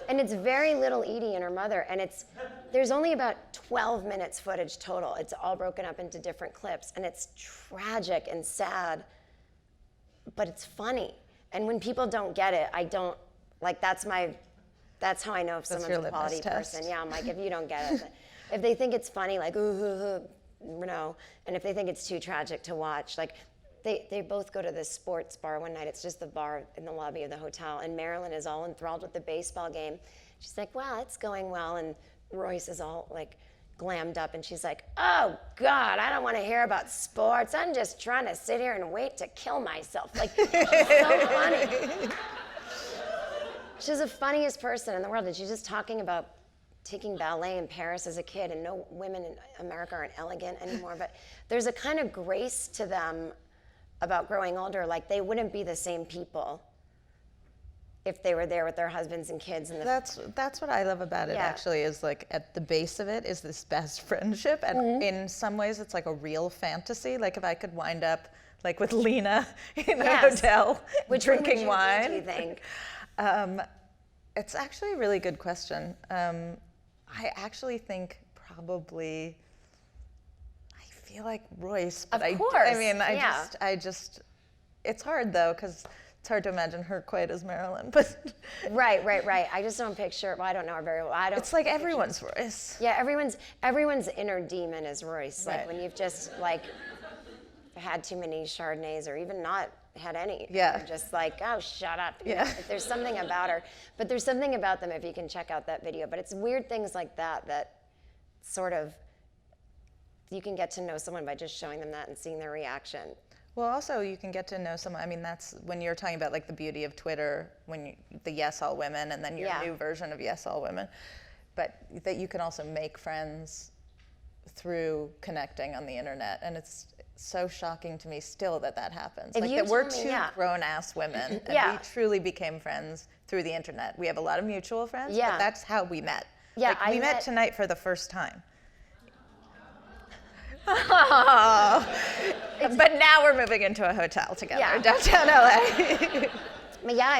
And it's very little Edie and her mother, and there's only about 12 minutes footage total. It's all broken up into different clips, and it's tragic and sad, but it's funny. And when people don't get it, I don't, like, that's how I know if someone's a quality person. Yeah, I'm like, if you don't get it. If they think it's funny, like, no. And if they think it's too tragic to watch, like, they both go to this sports bar one night. It's just the bar in the lobby of the hotel, and Marilyn is all enthralled with the baseball game. She's like, well, it's going well, and Royce is all, like, glammed up, and she's like, oh, God, I don't want to hear about sports. I'm just trying to sit here and wait to kill myself. Like, she's so funny. She's the funniest person in the world, and she's just talking about taking ballet in Paris as a kid, and no women in America aren't elegant anymore, but there's a kind of grace to them about growing older, like they wouldn't be the same people if they were there with their husbands and kids. And that's what I love about it, actually, is like at the base of it is this best friendship, and in some ways it's like a real fantasy. Like if I could wind up like with Lena in a hotel drinking wine. Do you think? It's actually a really good question. I actually think probably, I feel like Royce, but of course. I just, it's hard though, because it's hard to imagine her quite as Marilyn, but. Right. I just don't picture, well, I don't know her very well. It's like everyone's Royce. Yeah, everyone's inner demon is Royce. Right. Like when you've just like had too many Chardonnays or even not had any. Yeah. You're just like, oh, shut up. Yeah. There's something about her. But there's something about them if you can check out that video. But it's weird things like that sort of, you can get to know someone by just showing them that and seeing their reaction. Well, also you can get to know someone. I mean, that's when you're talking about like the beauty of Twitter, the Yes All Women, and then your new version of Yes All Women, but that you can also make friends through connecting on the internet, and it's so shocking to me still that happens. Like that we're two grown-ass women, and we truly became friends through the internet. We have a lot of mutual friends, but that's how we met. Yeah, like, we met tonight for the first time. Oh. But now we're moving into a hotel together downtown LA. But yeah,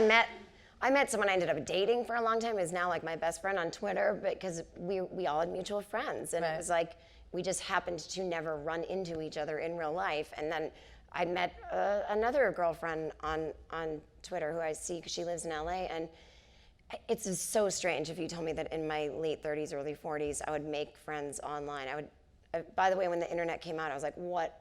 I met someone I ended up dating for a long time, who's now like my best friend on Twitter, because we all had mutual friends, and it was like we just happened to never run into each other in real life. And then I met another girlfriend on Twitter who I see because she lives in LA, and it's just so strange if you told me that in my late 30s, early 40s, I would make friends online. By the way, when the internet came out, I was like, what?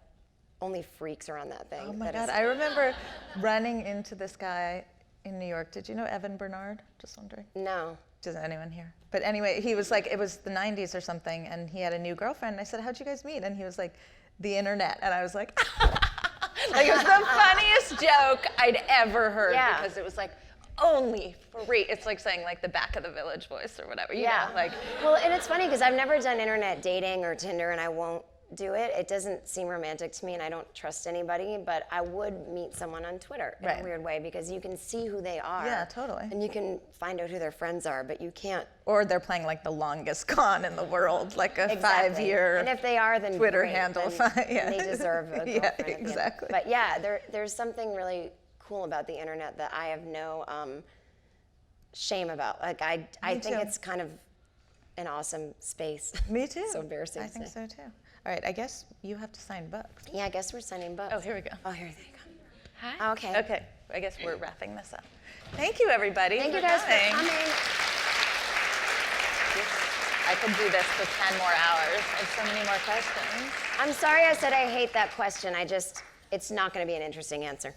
Only freaks are on that thing. Oh my God, I remember running into this guy in New York. Did you know Evan Bernard? Just wondering. No. Does anyone here? But anyway, he was like, it was the 90s or something, and he had a new girlfriend. And I said, how'd you guys meet? And he was like, the internet. And I was like, like it was the funniest joke I'd ever heard, because it was like, only free. It's like saying like the Back of the Village voice or whatever. You know, like. Well, and it's funny because I've never done internet dating or Tinder, and I won't do it. It doesn't seem romantic to me, and I don't trust anybody, but I would meet someone on Twitter in a weird way, because you can see who they are. Yeah, totally. And you can find out who their friends are, but you can't. Or they're playing like the longest con in the world, like a 5-year and if they are, then Twitter great, handle. Then they deserve a girlfriend. Yeah, exactly. But yeah, there's something really cool about the internet that I have no shame about. Like I think it's kind of an awesome space. Me too. So embarrassing. I think so too. All right, I guess you have to sign books. Yeah, I guess we're signing books. Oh, here we go. Oh, here they come. Hi. Okay. Okay, I guess we're wrapping this up. Thank you, everybody. Thank you guys for coming. I could do this for 10 more hours. I have so many more questions. I'm sorry I said I hate that question. it's not going to be an interesting answer.